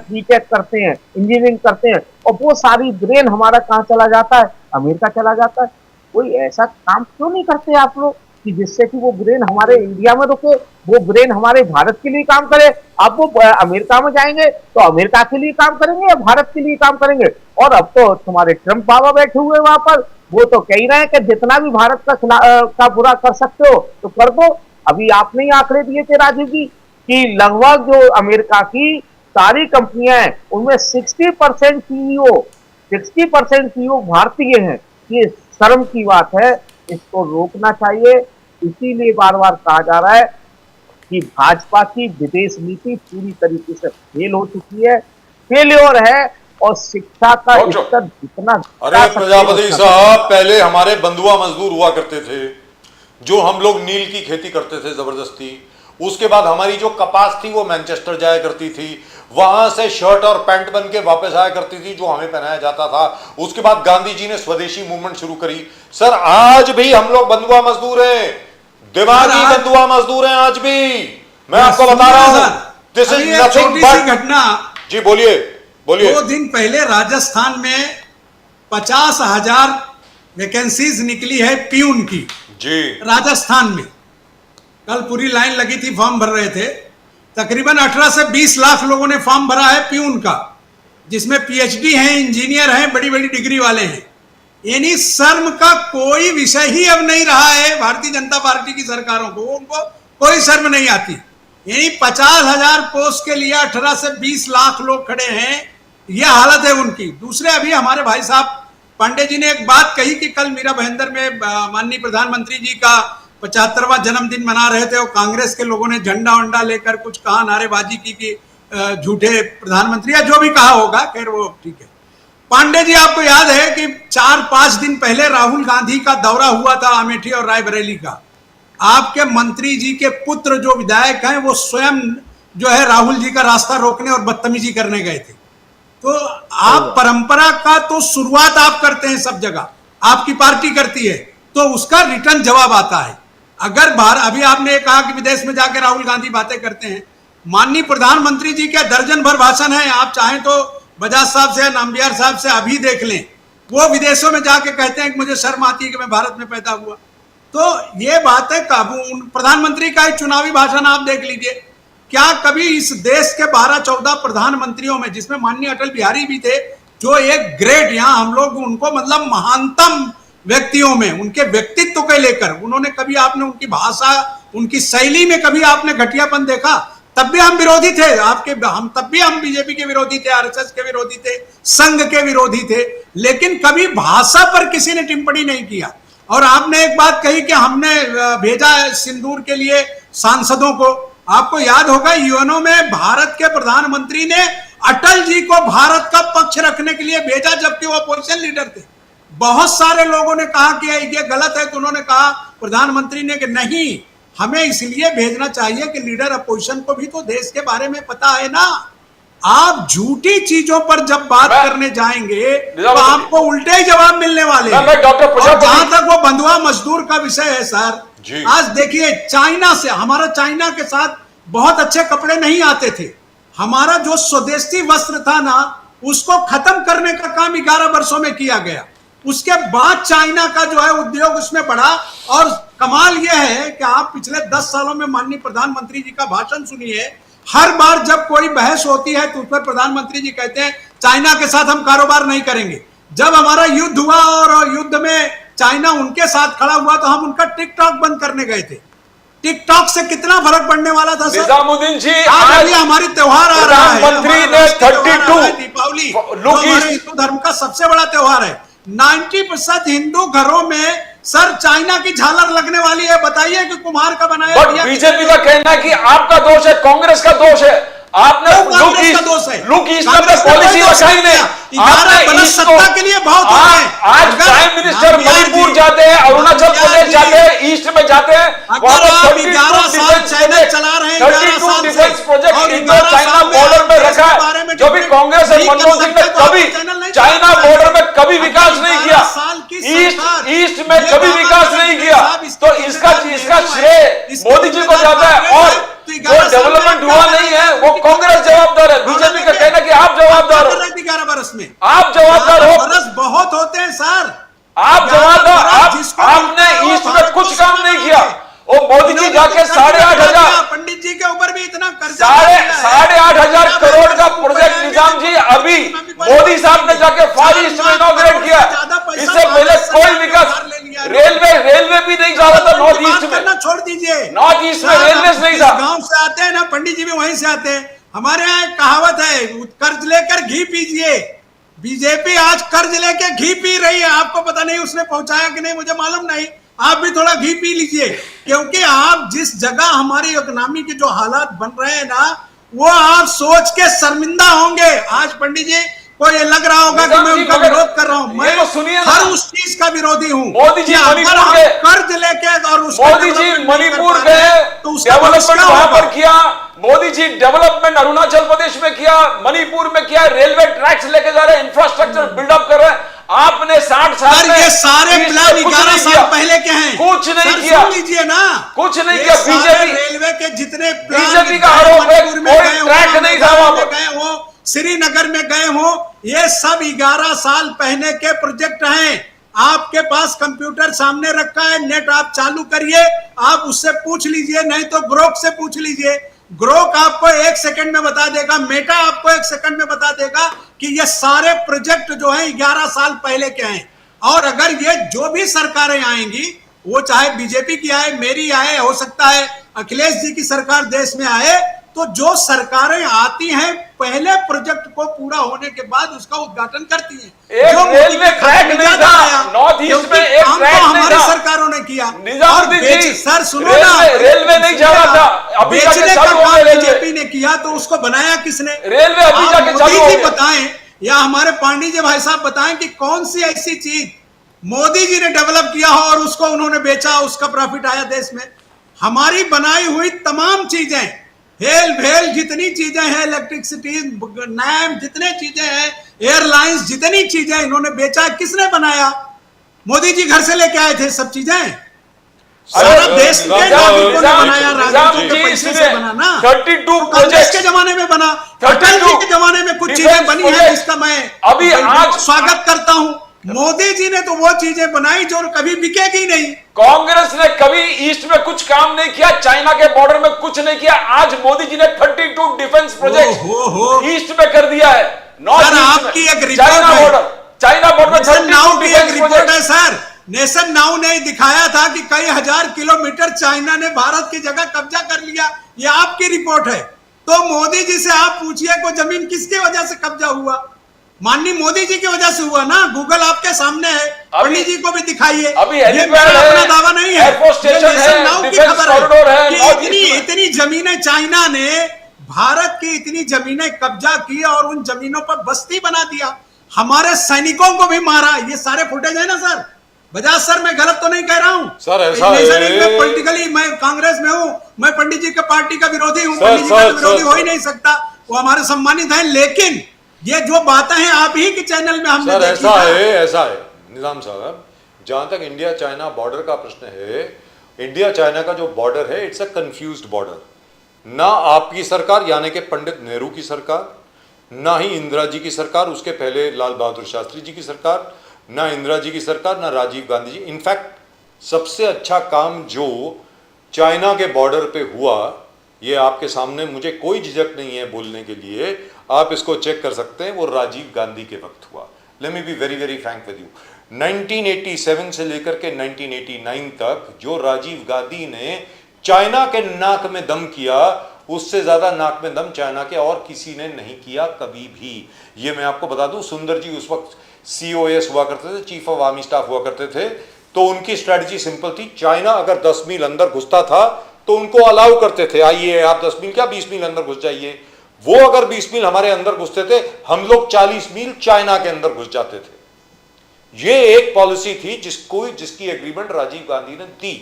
बीटेक करते हैं, इंजीनियरिंग करते हैं, और वो सारी ब्रेन हमारा कहाँ चला जाता है? अमेरिका चला जाता है। कोई ऐसा काम क्यों नहीं करते आप लोग कि जिससे कि वो ब्रेन हमारे इंडिया में रुके, वो ब्रेन हमारे भारत के लिए काम करे? अब वो अमेरिका में जाएंगे तो अमेरिका के लिए काम करेंगे या भारत के लिए काम करेंगे? और अब तो तुम्हारे ट्रंप बाबा बैठे हुए वहां पर, वो तो कह रहे हैं कि जितना भी भारत का बुरा कर सकते हो तो कर दो। अभी आपने ही आंकड़े दिए थे राजीव जी कि लगभग जो अमेरिका की सारी कंपनियां हैं उनमें 60% सीईओ भारतीय हैं। ये शर्म की बात है, इसको रोकना चाहिए। इसीलिए बार बार कहा जा रहा है कि भाजपा की विदेश नीति पूरी तरीके से फेल हो चुकी है, फेल्योर है, और शिक्षा का स्तर जितना। अरे प्रजापति साहब, पहले हमारे बंधुआ मजदूर हुआ करते थे, जो हम लोग नील की खेती करते थे जबरदस्ती। उसके बाद हमारी जो कपास थी वो मैनचेस्टर जाया करती थी, वहां से शर्ट और पैंट बन के वापस आया करती थी जो हमें पहनाया जाता था। उसके बाद गांधी जी ने स्वदेशी मूवमेंट शुरू करी। सर, आज भी हम लोग बंधुआ मजदूर हैं, दिमागी बंधुआ मजदूर हैं आज भी। मैं आपको बता रहा हूं, दिस इज नथिंग बट घटना। जी बोलिए बोलिए। 2 दिन पहले राजस्थान में 50,000 वैकेंसीज निकली है प्यून की जी, राजस्थान में। कल पूरी लाइन लगी थी, फॉर्म भर रहे थे। तकरीबन 18 से 20 लाख लोगों ने फॉर्म भरा है प्यून का, जिसमें पीएचडी हैं, इंजीनियर हैं, बड़ी बड़ी डिग्री वाले हैं। यानी शर्म का कोई विषय ही अब नहीं रहा है भारतीय जनता पार्टी की सरकारों को, उनको कोई शर्म नहीं आती। यानी 50,000 पोस्ट के लिए 18 से 20 लाख लोग खड़े हैं, यह हालत है उनकी। दूसरे, अभी हमारे भाई साहब पांडे जी ने एक बात कही कि कल मीरा भाईंदर में माननीय प्रधानमंत्री जी का 75वां जन्मदिन मना रहे थे और कांग्रेस के लोगों ने झंडा वंडा लेकर कुछ कहा, नारेबाजी की कि झूठे प्रधानमंत्री, या जो भी कहा होगा, खैर वो ठीक है। पांडे जी, आपको याद है कि 4-5 दिन पहले राहुल गांधी का दौरा हुआ था अमेठी और रायबरेली का। आपके मंत्री जी के पुत्र जो विधायक हैं वो स्वयं जो है राहुल जी का रास्ता रोकने और बदतमीजी करने गए थे। तो आप परंपरा का तो शुरुआत आप करते हैं सब जगह, आपकी पार्टी करती है, तो उसका रिटर्न जवाब आता है। अगर अभी आपने कहा कि विदेश में जाकर राहुल गांधी बातें करते हैं, माननीय प्रधानमंत्री जी के दर्जन भर भाषण है, आप चाहें तो बजाज साहब से या नाम्बियार साहब से अभी देख लें, वो विदेशों में जाके कहते हैं कि मुझे शर्म आती है कि मैं भारत में पैदा हुआ। तो ये बात है, प्रधानमंत्री का एक चुनावी भाषण आप देख लीजिए, क्या कभी इस देश के 12-14 प्रधानमंत्रियों में, जिसमें माननीय अटल बिहारी भी थे, जो एक ग्रेट, यहाँ हम लोग उनको मतलब महानतम व्यक्तियों में, उनके व्यक्तित्व को लेकर उन्होंने कभी आपने उनकी भाषा, उनकी शैली में कभी आपने घटियापन देखा? तब भी हम विरोधी थे आपके, तब भी हम बीजेपी के विरोधी थे, आरएसएस के विरोधी थे, संघ के विरोधी थे, लेकिन कभी भाषा पर किसी ने टिप्पणी नहीं किया। और आपने एक बात कही कि हमने भेजा सिंदूर के लिए सांसदों को। आपको याद होगा यूएनओ में भारत के प्रधानमंत्री ने अटल जी को भारत का पक्ष रखने के लिए भेजा, जबकि वो अपोजिशन लीडर थे। बहुत सारे लोगों ने कहा कि ये गलत है, तो उन्होंने कहा प्रधानमंत्री ने कि नहीं, हमें इसलिए भेजना चाहिए कि लीडर अपोजिशन को भी तो देश के बारे में पता है ना। आप झूठी चीजों पर जब बात करने जाएंगे तो आपको उल्टे ही जवाब मिलने वाले हैं। और जहां तक वो बंधुआ मजदूर का विषय है सर, आज देखिए चाइना से, हमारा चाइना के साथ बहुत अच्छे कपड़े नहीं आते थे। हमारा जो स्वदेशी वस्त्र था ना, उसको खत्म करने का काम 11 वर्षों में किया गया। उसके बाद चाइना का जो है उद्योग उसमें बढ़ा। और कमाल यह है कि आप पिछले 10 सालों में माननीय प्रधानमंत्री जी का भाषण सुनिए, हर बार जब कोई बहस होती है तो उस पर प्रधानमंत्री जी कहते हैं चाइना के साथ हम कारोबार नहीं करेंगे। जब हमारा युद्ध हुआ और युद्ध में चाइना उनके साथ खड़ा हुआ तो हम उनका टिकटॉक बंद करने गए थे। टिकटॉक से कितना फर्क पड़ने वाला था सर? निजामुद्दीन जी, आज अभी हमारी त्योहार आ रहा है, प्रधानमंत्री ने 32 दीपावली हमारे हिंदू धर्म का सबसे बड़ा त्योहार है। 90% हिंदू घरों में सर चाइना की झालर लगने वाली है। बताइए बताइए कि कुम्हार का बनाया बट दिया बीजेपी का कहना है कि आपका दोष है, कांग्रेस का दोष है। आपने लुक ईस्ट में पॉलिसी रखा ही नहीं। आपने ईस्ट को सत्ता के लिए बहुत होते हैं। आज प्राइम मिनिस्टर मणिपुर जाते हैं, अरुणाचल प्रदेश जाते हैं, ईस्ट में जाते हैं, अगर आप 11 साल चैनल चला रहे हैं, 11 साल डिफेंस से, प्रोजेक्ट और इंडो 11 चाइना साल में बॉर्डर में आप रखा इसके बारे है। में जो भी कांग्रेस और नहीं कर मनमोहन सिंह ने सकते, तो कभी आप चैनल नहीं चाइना चला बॉर्डर सकते। में कभी विकास नहीं किया, 11 साल की सरकार, ईस्ट में ये कभी बाबा विकास साहब नहीं के किया। साहब इसके तो जिम्मेदार इसका नेहरू श्रेय हैं, इसके मोदी जी को जिम्मेदार जाता है। कांग्रेस और है। तो जो 11 साल में डेवलपमेंट क्या हुआ बनाया? नहीं है वो कांग्रेस जवाबदार है। बीजेपी का कहना है कि आप जवाबदार हो, 11 बरस में आप जवाबदार हो, बरस बहुत होते हैं सर। आप जवाबदार। आपने मिलता है, ईस्ट वो में भारत कुछ को काम सोना नहीं किया। है। वो मोदी जी जाके 8,500 पंडित जी के ऊपर भी इतना कर्जा साढ़े दिया है। 8,500 करोड़ का प्रोजेक्ट निजाम जी अभी मोदी साहब ने जाके फार ईस्ट में इनॉग्रेट किया। इससे पहले कोई विकास, रेलवे भी नहीं जा रहा था नॉर्थ ईस्ट में, करना छोड़ दीजिए। नॉर्थ ईस्ट में रेलवे नहीं था। गांव से आते हैं ना, पंडित जी भी वहीं से आते हैं। हमारे यहाँ एक कहावत है, कर्ज लेकर घी पीजिए। बीजेपी आज कर्ज लेके घी पी रही है। आपको पता नहीं उसने पहुंचाया कि नहीं, मुझे मालूम नहीं। आप भी थोड़ा घी पी लीजिए, क्योंकि आप जिस जगह हमारी इकोनॉमी के जो हालात बन रहे हैं ना, वो आप सोच के शर्मिंदा होंगे। आज पंडित जी को ये लग रहा होगा कि मैं उनका विरोध कर रहा हूं। मैं तो सुनिए ना, हर उस चीज का विरोधी हूं। मोदी जी मणिपुर अगर गए, आप कर्ज लेके और उसका मोदी जी डेवलपमेंट नहीं कर मणिपुर पा रहे गए, हैं, तो उसका भविष्य डेवलपमेंट क्या वहां होगा? पर किया। मोदी जी डेवलपमेंट अरुणाचल प्रदेश में किया, मणिपुर में किया, रेलवे ट्रैक्स लेके जा रहे हैं, इंफ्रास्ट्रक्चर बिल्डअप कर रहे हैं। आपने 60 साल सर में ये सारे ईस्ट प्लान में कुछ 11 नहीं साल किया। पहले के हैं। कुछ नहीं सर, किया। सुन लीजिए ना, कुछ नहीं ये किया। सारे बीजेपी रेलवे के जितने प्लान बीजेपी का आरोप है, मणिपुर में कोई गए हो, ट्रैक नहीं था वहां पर। गए हो, श्रीनगर में गए हो, ये सब 11 साल पहले के प्रोजेक्ट हैं। आपके पास कंप्यूटर सामने रखा है, नेट आप चालू करिए, आप उससे पूछ लीजिए, नहीं तो ग्रोक से पूछ लीजिए। ग्रोक आपको 1 सेकंड में बता देगा, मेटा आपको 1 सेकंड में बता देगा कि ये सारे प्रोजेक्ट जो हैं 11 साल पहले के हैं। और अगर ये जो भी सरकारें आएंगी, वो चाहे बीजेपी की आए, मेरी आए, हो सकता है अखिलेश जी की सरकार देश में आए, तो जो सरकारें आती हैं पहले प्रोजेक्ट को पूरा होने के बाद उसका उद्घाटन करती हैं। एक जो रेलवे ट्रैक नहीं था, नॉर्थ ईस्ट में एक काम तो ट्रैक नहीं हमारी था। सरकारों ने किया। और निजामुद्दीन जी, सर सुनो ना, रेलवे नहीं जा रहा था, अभी जाके बेचने का चालू हो काम गया रेलवे। बीजेपी ने किया, तो उसको बनाया किसने? रेलवे अभी आप जाके चालू हो मोदी जी गया। बताएं या हमारे पांडे जी भाई साहब बताएं कि कौन सी ऐसी चीज मोदी जी ने डेवलप किया हो और उसको उन्होंने बेचा, उसका प्रॉफिट आया देश में। हमारी बनाई हुई तमाम चीजें, हेल भेल जितनी चीजें हैं, इलेक्ट्रिसिटी, नैम जितने चीजें हैं, एयरलाइंस जितनी चीजें इन्होंने बेचा, किसने बनाया? मोदी जी घर से लेके आए थे सब चीजें। सारा देश के नागरिकों ने बनाया, राजनीतिक के पैसे से बना ना। 32 कांग्रेस के जमाने में बना, अटल जी के जमाने में कुछ चीजें बनी है, जिसका मैं अभी आज स्वागत करता हूं। मोदी जी ने तो वो चीजें बनाई जो कभी बिकेगी नहीं। कांग्रेस ने कभी ईस्ट में कुछ काम नहीं किया, चाइना के बॉर्डर में कुछ नहीं किया। आज मोदी जी ने 32 डिफेंस प्रोजेक्ट ईस्ट में कर दिया है। नॉर्थ सर, ईस्ट आपकी में एक रिपोर्ट चाइना है। बॉर्डर, चाइना बॉर्डर में नेशन नाउ की एक 32 रिपोर्ट डिफेंस है सर। नेशन नाउ ने दिखाया था कि कई हजार किलोमीटर चाइना ने भारत की जगह कब्जा कर लिया। ये आपकी रिपोर्ट है। तो मोदी जी से आप पूछिए को जमीन किसके वजह से कब्जा हुआ? माननीय मोदी जी की वजह से हुआ ना। गूगल आपके सामने है, पंडित जी को भी दिखाइए। अभी ये हेलीपैड मेरा है, अपना दावा नहीं है, एयरफोर्स स्टेशन ये नेशन है, नाउ की डिफेंस खबर कॉरिडोर है, कि नॉर्थ ईस्ट में। इतनी जमीनें चाइना ने भारत की इतनी जमीनें कब्जा की और उन जमीनों पर बस्ती बना दिया, हमारे सैनिकों को भी मारा। ये सारे फुटेज है ना सर। बजाज सर, मैं गलत तो नहीं कह रहा हूं सर, ऐसा है, पॉलिटिकली मैं कांग्रेस में हूं, मैं पंडित जी के पार्टी का विरोधी हूं, सर, पंडित जी का सर, विरोधी सर, हो ही नहीं सकता, वो हमारे सम्मानित हैं। लेकिन ये जो बातें हैं आप ही के चैनल में हमने सर देखी ऐसा है निजाम साहब, जहां तक इंडिया चाइना बॉर्डर का प्रश्न है, इंडिया चाइना का जो बॉर्डर है, इट्स अ कंफ्यूज्ड बॉर्डर। ना आपकी सरकार यानी कि पंडित नेहरू की सरकार, ना ही इंदिरा जी की सरकार, उसके पहले लाल बहादुर शास्त्री जी की सरकार, ना इंदिरा जी की सरकार, ना राजीव गांधी जी। इनफैक्ट सबसे अच्छा काम जो चाइना के बॉर्डर पे हुआ, ये आपके सामने, मुझे कोई झिझक नहीं है बोलने के लिए, आप इसको चेक कर सकते हैं, वो राजीव गांधी के वक्त हुआ। Let me be very very Frank with you. 1987 से लेकर के 1989 तक जो राजीव गांधी ने चाइना के नाक में दम किया, उससे ज्यादा नाक में दम चाइना के और किसी ने नहीं किया कभी भी। ये मैं आपको बता दूं, सुंदर जी उस वक्त COS हुआ करते थे, चीफ ऑफ आर्मी स्टाफ हुआ करते थे। तो उनकी स्ट्रेटजी सिंपल थी। चाइना अगर 10 मील अंदर घुसता था तो उनको अलाउ करते थे, आइए आप 10 मील क्या 20 मील अंदर घुस जाइए। वो अगर 20 मील हमारे अंदर घुसते थे, हम लोग 40 मील चाइना के अंदर घुस जाते थे। ये एक पॉलिसी थी जिसकी एग्रीमेंट राजीव गांधी ने दी।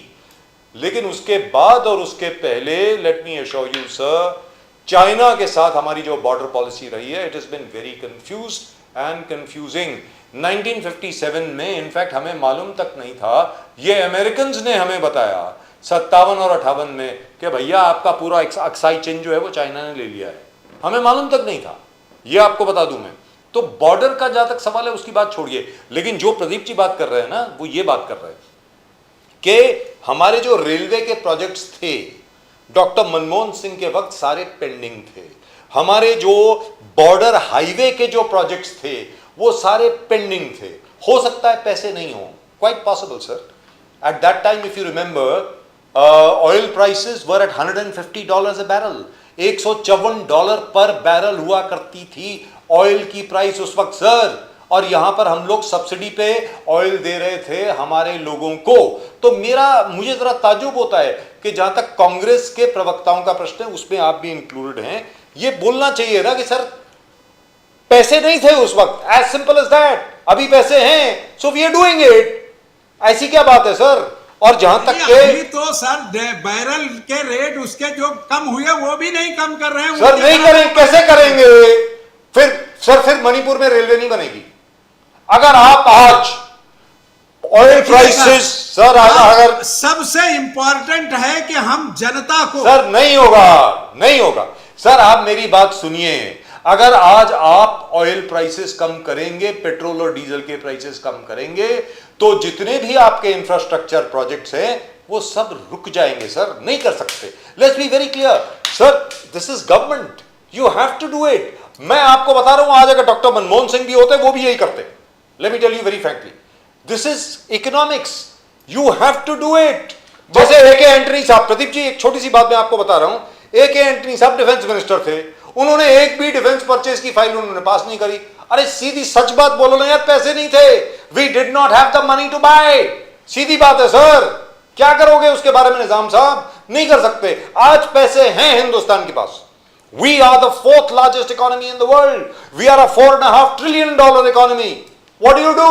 लेकिन उसके बाद और उसके पहले, let me assure you sir, China के साथ हमारी जो बॉर्डर पॉलिसी रही है, it has been very confused and confusing. 1957 में इनफैक्ट हमें मालूम तक नहीं था, ये अमेरिकन ने हमें बताया 57 और 58 में कि भैया आपका पूरा अक्साई चेन जो है वो चाइना ने ले लिया है। हमें मालूम तक नहीं था, ये आपको बता दूं मैं। तो बॉर्डर का जहां तक सवाल है उसकी बात छोड़िए, लेकिन जो प्रदीप जी बात कर रहे हैं ना, वो ये बात कर रहे हैं कि हमारे जो रेलवे के प्रोजेक्ट्स थे डॉक्टर मनमोहन सिंह के वक्त सारे पेंडिंग थे। हमारे जो बॉर्डर हाईवे के जो प्रोजेक्ट्स थे वो सारे पेंडिंग थे। हो सकता है पैसे नहीं हो, quite possible sir. At that time if you remember, oil prices were at $150 a barrel. $154 पर बैरल हुआ करती थी ऑयल की प्राइस उस वक्त सर, और यहां पर हम लोग सब्सिडी पे ऑयल दे रहे थे हमारे लोगों को। तो मुझे जरा ताज्जुब होता है कि जहां तक कांग्रेस के प्रवक्ताओं का प्रश्न है, उसमें आप भी इंक्लूडेड हैं, ये बोलना चाहिए ना कि सर पैसे नहीं थे उस वक्त, एज सिंपल एज दैट। अभी पैसे हैं, so we are doing it. ऐसी क्या बात है सर? और जहां तक के अभी तो सर बैरल के रेट उसके जो कम हुए वो भी नहीं कम कर रहे हैं सर। नहीं करें, कैसे करेंगे? फिर मणिपुर में रेलवे नहीं बनेगी। अगर आप आज ऑयल प्राइसेस सर, अगर सबसे इंपॉर्टेंट है कि हम जनता को, सर नहीं होगा सर, आप मेरी बात सुनिए। अगर आज आप ऑयल प्राइसेस कम करेंगे, पेट्रोल और डीजल के प्राइसेस कम करेंगे, तो जितने भी आपके इंफ्रास्ट्रक्चर प्रोजेक्ट्स हैं वो सब रुक जाएंगे सर। नहीं कर सकते। Let's be very clear sir, this is government, you have to do it. मैं आपको बता रहा हूं, आज अगर डॉक्टर मनमोहन सिंह भी होते वो भी यही करते। Let me tell you very frankly, this is economics, you have to do it. जैसे ए.के. एंटनी साहब, प्रदीप जी एक छोटी सी बात मैं आपको बता रहा हूं, ए.के. एंटनी साहब डिफेंस मिनिस्टर थे, उन्होंने एक भी डिफेंस परचेज की फाइल उन्होंने पास नहीं करी। अरे सीधी सच बात बोलो ना यार, पैसे नहीं थे, we did not have the money to buy. सीधी बात है सर, क्या करोगे उसके बारे में निजाम साहब? नहीं कर सकते। आज पैसे हैं हिंदुस्तान के पास। We are the 4th largest economy in the world. We are a $4.5 trillion economy. What do?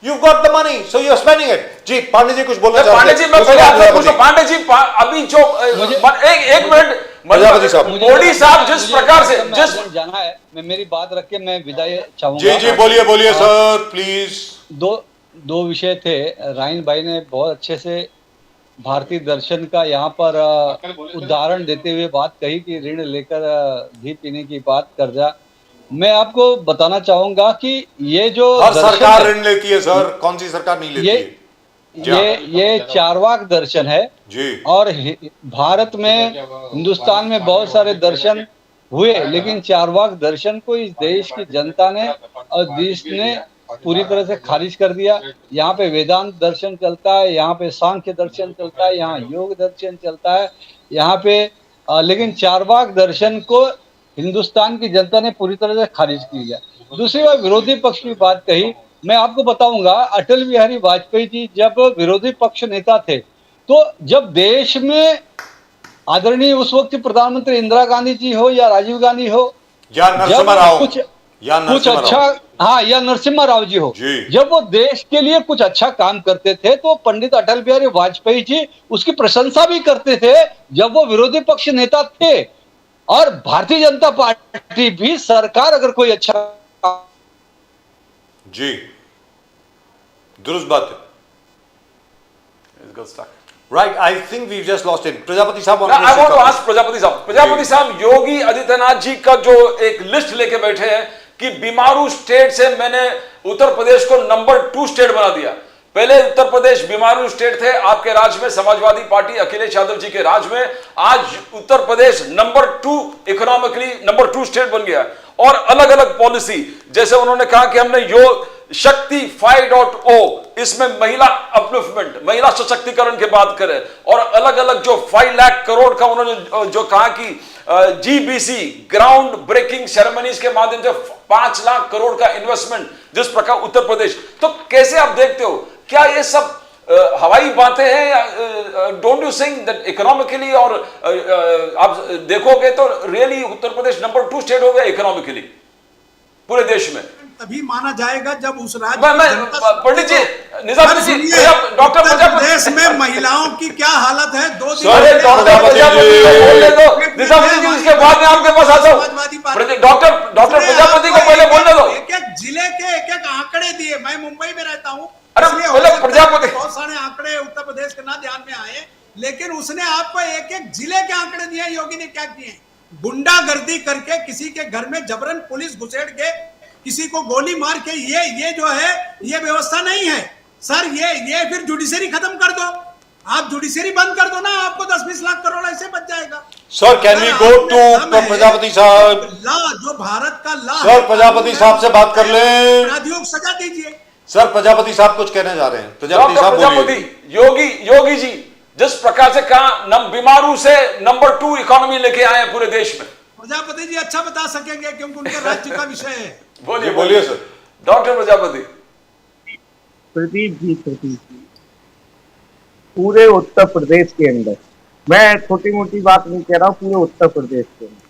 You've got the money, so you're spending it. जी पांडे जी कुछ बोलना चाहते हैं? पांडे जी मैं पहले आपसे पूछूं, पांडे जी अभी जो एक मिनट, प्रजापति साहब, मोदी साहब जिस प्रकार से जाना है, मैं मेरी बात रख के मैं विदाई चाहूंगा। जी बोलिए सर प्लीज। दो विषय थे। राइन भाई ने बहुत अच्छे से भारतीय दर्शन का यहाँ पर उदाहरण देते हुए बात कही कि ऋण लेकर घी पीने की बात, कर्जा। मैं आपको बताना चाहूंगा कि ये जो हर सरकार ऋण लेती है सर, कौन सी सरकार नहीं लेती है? ये चारवाक दर्शन है जी। और भारत में, हिंदुस्तान में बहुत सारे दर्शन हुए, लेकिन चारवाक दर्शन को इस देश की जनता ने और देश ने पूरी तरह से खारिज कर दिया। यहाँ पे वेदांत दर्शन चलता है, यहाँ पे सांख्य दर्शन चलता है, यहाँ योग दर्शन चलता है, यहाँ पे लेकिन चारवाक दर्शन को हिंदुस्तान की जनता ने पूरी तरह से खारिज किया। दूसरी बात, विरोधी पक्ष की बात कही, मैं आपको बताऊंगा, अटल बिहारी वाजपेयी जी जब विरोधी पक्ष नेता थे, तो जब देश में आदरणीय उस वक्त की प्रधानमंत्री इंदिरा गांधी जी हो या राजीव गांधी हो या नरसिम्हा राव, कुछ अच्छा, हाँ, या नरसिम्हा राव जी हो, जब वो देश के लिए कुछ अच्छा काम करते थे तो पंडित अटल बिहारी वाजपेयी जी उसकी प्रशंसा भी करते थे जब वो विरोधी पक्ष नेता थे। और भारतीय जनता पार्टी भी, सरकार अगर कोई अच्छा, जी दुरुस्त बात है। Right, I think we've just lost him. Prajapati साहब, I want to ask Prajapati साहब, योगी आदित्यनाथ जी का जो एक लिस्ट लेके बैठे हैं कि बीमारू स्टेट से मैंने उत्तर प्रदेश को नंबर 2 स्टेट बना दिया। पहले उत्तर प्रदेश बीमारू स्टेट थे आपके राज में, समाजवादी पार्टी अखिलेश यादव जी के राज में। आज Uttar Pradesh number 2 economically number 2 state बन गया। और अलग अलग पॉलिसी, जैसे उन्होंने कहा कि हमने योग शक्ति 5.0, इसमें महिला अपलिफ्टमेंट, महिला सशक्तिकरण की बात करें, और अलग अलग जो 5 लाख करोड़ का उन्होंने जो कहा कि जीबीसी ग्राउंड ब्रेकिंग सेरेमनीज के माध्यम से 5 लाख करोड़ का इन्वेस्टमेंट, जिस प्रकार उत्तर प्रदेश, तो कैसे आप देखते हो, क्या ये सब हवाई बातें हैं? Don't you think that economically, और आप देखोगे तो really Uttar Pradesh number 2 state हो गया इकोनॉमिकली पूरे देश में। तभी माना जाएगा जब उस राज्य पंडित जी, निजाम जी, डॉक्टर प्रजापति, देश में महिलाओं की क्या हालत है, 2 दिन डॉक्टर प्रजापति को बोलने दो, निजाम जी, उसके बाद में आपके पास आता हूं। डॉक्टर प्रजापति को पहले बोलने दो। एक जिले के एक आंकड़े दिए। मैं मुंबई में रहता हूं, अरे पहले प्रजापति, बहुत सारे आंकड़े उत्तर प्रदेश के ना ध्यान में आए, लेकिन उसने आपको एक जिले के आंकड़े दिए। योगी ने क्या किए? गुंडागर्दी करके किसी के घर में जबरन पुलिस घुसेड़ के किसी को गोली मार के, ये जो है ये व्यवस्था नहीं है सर। ये फिर जुडिशरी खत्म कर दो, आप जुडिशरी बंद कर दो ना, आपको 10-20 लाख करोड़ ऐसे बच जाएगा। Sir can we go to Prajapati साहब? लॉ जो भारत का लॉ, सर प्रजापति साहब से बात कर लें, अपराधियों को सजा दीजिए। सर प्रजापति साहब कुछ कहना चाह रहे हैं। प्रजापति साहब बोलिए। योगी जी जिस प्रकार से कहा बीमारू से नंबर 2 इकोनॉमी लेके आए हैं पूरे देश में, प्रजापति जी अच्छा बता सकेंगे क्योंकि उनके राज्य का विषय है। बोलिए सर। डॉक्टर प्रजापति। प्रदीप जी, पूरे उत्तर प्रदेश के अंदर, मैं छोटी मोटी बात नहीं कह रहा हूँ, पूरे उत्तर प्रदेश के अंदर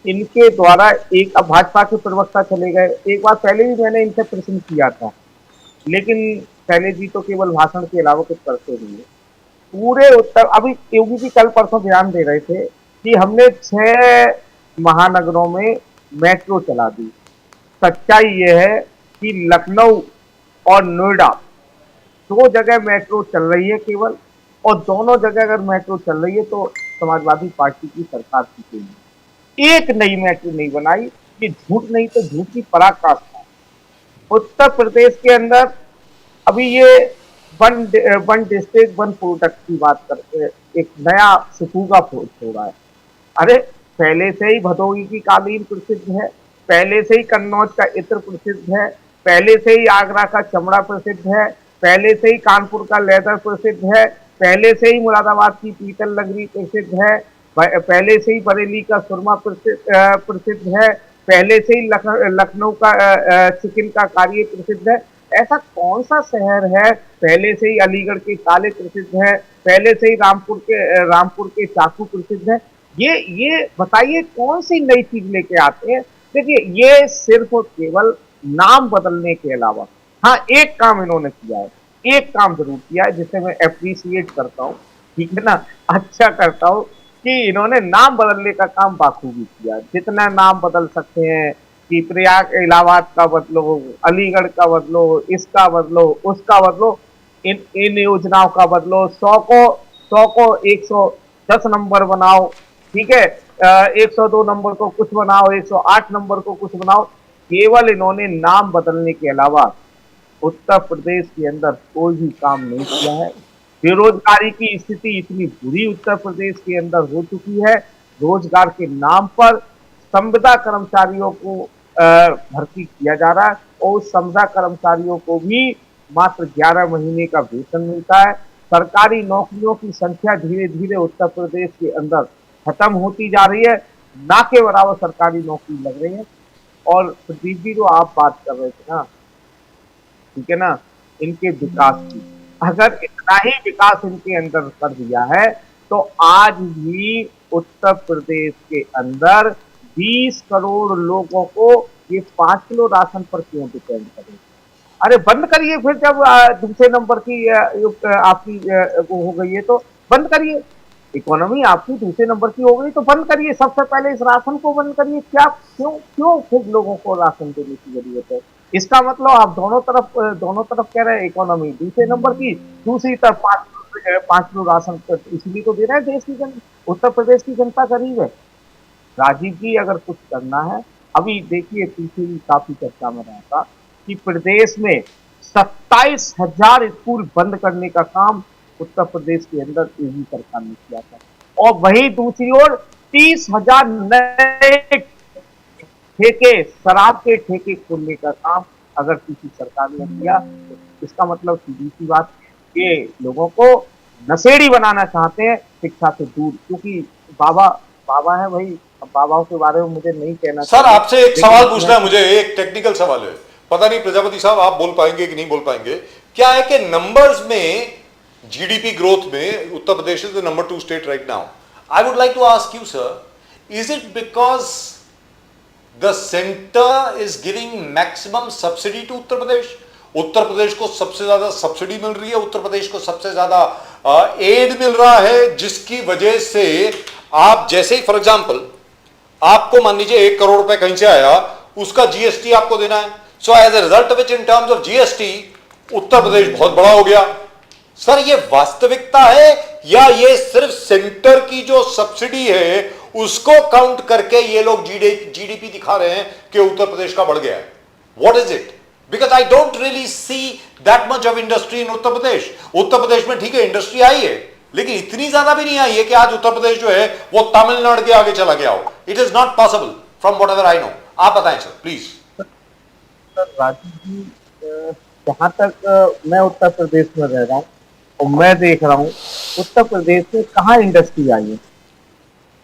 इनके द्वारा एक, अब भाजपा के प्रवक्ता चले गए, एक बार पहले भी मैंने इनसे प्रश्न किया था, लेकिन पहले जी तो केवल भाषण के अलावा कुछ करते नहीं है। पूरे उत्तर, अभी योगी जी कल परसों बयान दे रहे थे कि हमने 6 महानगरों में मेट्रो चला दी। सच्चाई यह है कि लखनऊ और नोएडा 2 जगह मेट्रो चल रही है केवल, और दोनों जगह अगर मेट्रो चल रही है तो समाजवादी पार्टी की सरकार की एक नई मेट्रो नहीं बनाई। ये झूठ नहीं तो झूठ की पराकाष्ठा। उत्तर प्रदेश के अंदर अभी ये वन डिस्ट्रिक्ट वन प्रोडक्ट की बात करते हैं, एक नया सतूगा हो रहा है। अरे पहले से ही भदोही की कालीन प्रसिद्ध है, पहले से ही कन्नौज का इत्र प्रसिद्ध है, पहले से ही आगरा का चमड़ा प्रसिद्ध है, पहले से ही कानपुर का लेदर प्रसिद्ध है, पहले से ही मुरादाबाद की पीतल नगरी प्रसिद्ध है, पहले से ही बरेली का सुरमा प्रसिद्ध है, पहले से ही लखनऊ का चिकन का कार्य प्रसिद्ध है। ऐसा कौन सा शहर है? पहले से ही अलीगढ़ के ताले प्रसिद्ध है, पहले से ही रामपुर के चाकू प्रसिद्ध है। ये बताइए कौन सी नई चीज लेके आते हैं? देखिए ये सिर्फ और केवल नाम बदलने के अलावा, हाँ एक काम इन्होंने किया है, एक काम जरूर किया है जिसे मैं अप्रिशिएट करता हूँ, ठीक है ना, अच्छा करता हूँ, कि इन्होंने नाम बदलने का काम बाखूबी किया। जितना नाम बदल सकते हैं कि प्रयाग इलाहाबाद का बदलो, अलीगढ़ का बदलो, इसका बदलो, उसका बदलो, इन योजनाओं का बदलो, 100 को 110 नंबर बनाओ, ठीक है, 102 नंबर को कुछ बनाओ, 108 नंबर को कुछ बनाओ। केवल इन्होंने नाम बदलने के अलावा उत्तर प्रदेश के अंदर कोई भी काम नहीं किया है। बेरोजगारी की स्थिति इतनी बुरी उत्तर प्रदेश के अंदर हो चुकी है, रोजगार के नाम पर संविदा कर्मचारियों को भर्ती किया जा रहा है, और उस संविदा कर्मचारियों को भी मात्र 11 महीने का वेतन मिलता है। सरकारी नौकरियों की संख्या धीरे धीरे उत्तर प्रदेश के अंदर खत्म होती जा रही है, ना के बराबर सरकारी नौकरी लग रही है। और प्रदीप जी जो आप बात कर रहे थे ना, ठीक है ना, इनके विकास की, अगर इतना ही विकास इनके अंदर कर दिया है तो आज भी उत्तर प्रदेश के अंदर 20 करोड़ लोगों को ये 5 किलो राशन पर क्यों डिपेंड करें? अरे बंद करिए फिर, जब दूसरे नंबर की आपकी वो हो गई है तो बंद करिए। इकोनॉमी आपकी दूसरे नंबर की हो गई तो बंद करिए, सबसे पहले इस राशन को बंद करिए। क्या क्यों फिर लोगों को राशन देने की जरूरत है? इसका मतलब आप दोनों तरफ कह रहे हैं इकोनॉमी दूसरे नंबर की, दूसरी तरफ 5 किलो राशन इसीलिए तो दे रहे हैं देश की जनता, उत्तर प्रदेश की जनता गरीब है। राजीव जी अगर कुछ करना है, अभी देखिए पीछे भी काफी चर्चा में रहा था कि प्रदेश में 27,000 स्कूल बंद करने का काम उत्तर प्रदेश के अंदर योगी सरकार ने किया था, और वहीं दूसरी ओर 30,000 नए ठेके, शराब के ठेके खोलने का काम अगर किसी सरकार ने किया तो इसका मतलब सीधी सी बात, ये लोगों को नशेड़ी बनाना चाहते हैं शिक्षा से दूर, क्योंकि बाबा है भाई, बाबाओं के बारे में मुझे नहीं कहना। सर आपसे एक सवाल पूछना है मुझे, एक टेक्निकल सवाल है, पता नहीं प्रजापति साहब आप बोल पाएंगे कि नहीं बोल पाएंगे। क्या है कि नंबर्स में, जीडीपी ग्रोथ में Uttar Pradesh is the number 2 state right now. I would like to ask you sir, is it because the centre is giving maximum subsidy to Uttar Pradesh? Uttar Pradesh को सबसे ज्यादा सब्सिडी मिल रही है, उत्तर प्रदेश को सबसे ज्यादा एड मिल रहा है, जिसकी वजह से आप जैसे ही, फॉर एग्जांपल, आपको मान लीजिए 1 करोड़ रुपए कहीं से आया, उसका जीएसटी आपको देना है. So as a result which in terms of GST Uttar Pradesh बहुत बड़ा हो गया. सर ये वास्तविकता है या ये सिर्फ सेंटर की जो सब्सिडी है उसको काउंट करके ये लोग जीडीपी दिखा रहे हैं कि उत्तर प्रदेश का बढ़ गया है? What is it? Because I don't really see that much of industry in Uttar Pradesh. Uttar Pradesh में ठीक है इंडस्ट्री आई है, लेकिन इतनी ज्यादा भी नहीं आई है कि आज उत्तर प्रदेश जो है वो तमिलनाडु के आगे चला गया हो. It is not possible from what ever I know. आप बताएं सर प्लीज. सर राजीव जी, जहाँ तक मैं उत्तर प्रदेश में रह रहा हूँ और मैं देख रहा हूँ, उत्तर प्रदेश में कहाँ इंडस्ट्री आई है?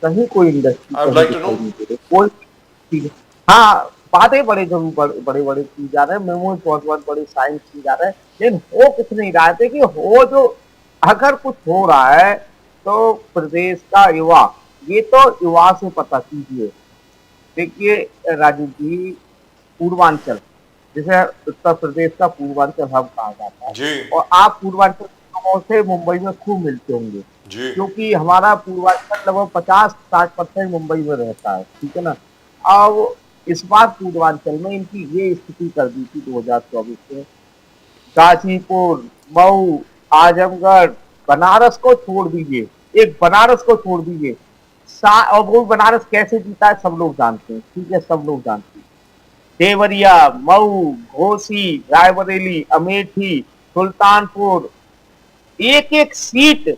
कहीं कोई इंडस्ट्री कोई चीज. हाँ, बातें बड़े बड़े की जा रहे हैं, मेमोज बहुत बड़े साइंस की जा रहे हैं, लेकिन हो कुछ नहीं रहा है. कि हो जो अगर कुछ हो रहा है तो प्रदेश का युवा, ये तो युवा से पता कीजिए. देखिए राजीव जी, पूर्वांचल, जैसे उत्तर प्रदेश का पूर्वांचल हब कहा जाता है, और आप पूर्वांचल लोगों से मुंबई में खूब मिलते होंगे, क्योंकि हमारा पूर्वांचल लगभग 50-60% मुंबई में रहता है, ठीक है ना. अब इस बार पूर्वांचल में इनकी ये स्थिति कर दी थी 2024 में. गाजीपुर, मऊ, आजमगढ़, बनारस को छोड़ दीजिए, एक बनारस को छोड़ दीजिए, और वो बनारस कैसे जीता है सब लोग जानते हैं, ठीक है, सब लोग जानते हैं. देवरिया, मऊ, घोसी, रायबरेली, अमेठी, सुल्तानपुर, एक सीट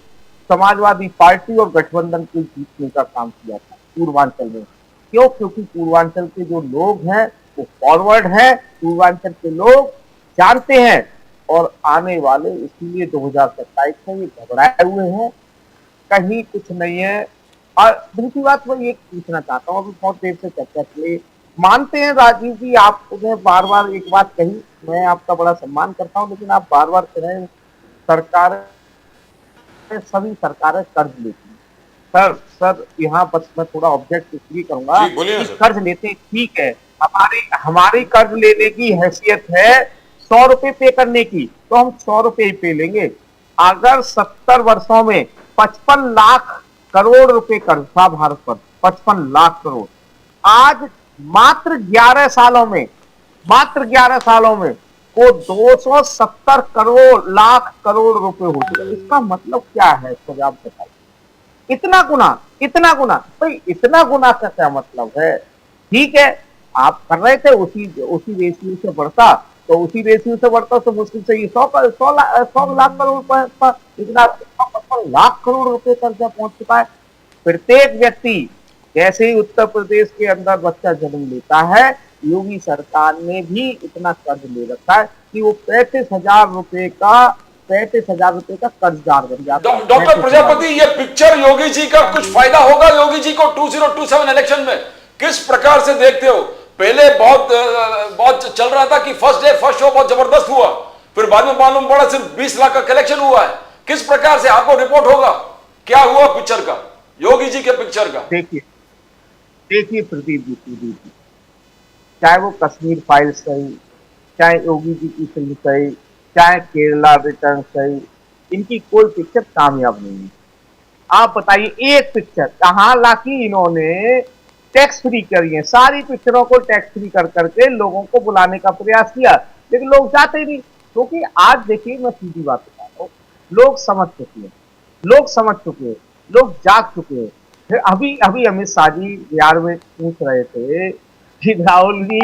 समाजवादी पार्टी और गठबंधन को जीतने का काम किया था पूर्वांचल में. क्यों? क्योंकि पूर्वांचल के जो लोग हैं वो फॉरवर्ड है, पूर्वांचल के लोग जानते हैं, और आने वाले इसीलिए 2027 में ये घबराए हुए हैं, कहीं कुछ नहीं है. और दूसरी बात मैं ये पूछना चाहता हूँ, अभी बहुत देर से चर्चा चली, मानते हैं राजीव जी, आपने बार बार एक बात कही, मैं आपका बड़ा सम्मान करता हूँ, लेकिन आप बार बार कह रहे हैं सभी सरकारें कर्ज लेती हैं. सर यहाँ बस मैं थोड़ा ऑब्जेक्ट इसलिए करूंगा कि कर्ज लेते ठीक है, हमारी कर्ज लेने की हैसियत है 100 रुपए पे करने की, तो हम 100 रुपए पे लेंगे. अगर 70 वर्षों में 55 लाख करोड़ रुपए कर्ज था भारत पर, 55 लाख करोड़, आज मात्र 11 सालों में वो 270 लाख करोड़ रुपए हो चुके. इसका मतलब क्या है सर, आप बताइए. इतना गुना भाई, इतना गुना का क्या मतलब है? ठीक है, आप कर रहे थे उसी रेशियो से बढ़ता, तो उसी रेशियो से बढ़ता तो मुश्किल से ये 100 लाख करोड़ रुपए, इतना 55 लाख करोड़ रुपए कर्जा पहुंच चुका है. प्रत्येक व्यक्ति, जैसे ही उत्तर प्रदेश के अंदर बच्चा जन्म लेता है, योगी सरकार ने भी इतना कर्ज ले रखा है कि वो 35,000 रुपए का कर्जदार बन जाता है. डॉक्टर प्रजापति, ये पिक्चर योगी जी का कुछ फायदा होगा योगी जी को 2027 इलेक्शन में? किस प्रकार से देखते हो? पहले बहुत चल रहा था कि फर्स्ट डे फर्स्ट शो बहुत जबरदस्त हुआ, फिर बाद में मालूम पड़ा सिर्फ 20 लाख का कलेक्शन हुआ है. किस प्रकार से आपको रिपोर्ट होगा क्या हुआ पिक्चर का, योगी जी के पिक्चर का? देखिए प्रदीप जी, चाहे वो कश्मीर फाइल्स सही, चाहे योगी जी की फिल्म सही, चाहे केरला रिटर्न सही, इनकी कोई पिक्चर कामयाब नहीं है. आप बताइए एक पिक्चर कहाँ लाकी इन्होंने टैक्स फ्री करी है, सारी पिक्चरों को टैक्स फ्री कर करके लोगों को बुलाने का प्रयास किया, लेकिन लोग जाते ही नहीं. क्योंकि आज देखिए, मैं सीधी बात बता रहा हूँ, लोग समझ चुके हैं, लोग जाग चुके हैं. फिर अभी अमित शाह जी बिहार में पूछ रहे थे कि राहुल जी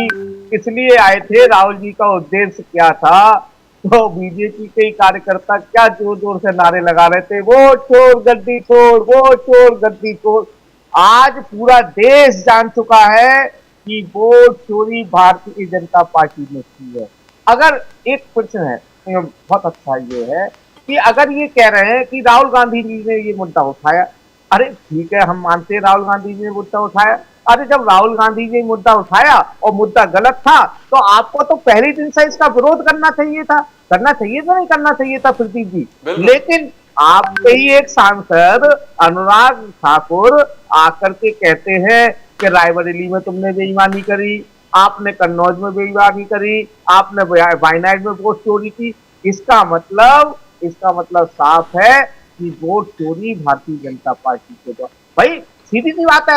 इसलिए आए थे, राहुल जी का उद्देश्य क्या था, तो बीजेपी के ही कार्यकर्ता क्या जोर जोर से नारे लगा रहे थे, वोट छोड़ गद्दी छोड़, वोट छोड़ गद्दी छोड़. आज पूरा देश जान चुका है कि वोट चोरी भारतीय जनता पार्टी ने की है. अगर एक प्रश्न है बहुत अच्छा ये है कि अगर ये कह रहे हैं कि राहुल गांधी जी ने ये मुद्दा उठाया, अरे ठीक है, हम मानते हैं राहुल गांधी जी ने मुद्दा उठाया, अरे जब राहुल गांधी जी मुद्दा उठाया और मुद्दा गलत था तो आपको तो पहले दिन से इसका विरोध करना चाहिए था, नहीं करना चाहिए था प्रदीप जी। लेकिन आपके ही एक सांसद अनुराग ठाकुर आकर के कहते हैं कि रायबरेली में तुमने बेईमानी करी, आपने कन्नौज में बेईमानी करी, आपने वायनाड में वोट चोरी की। इसका मतलब साफ है कि वोट चोरी भारतीय जनता पार्टी के द्वारा। भाई सीधी सी बात है,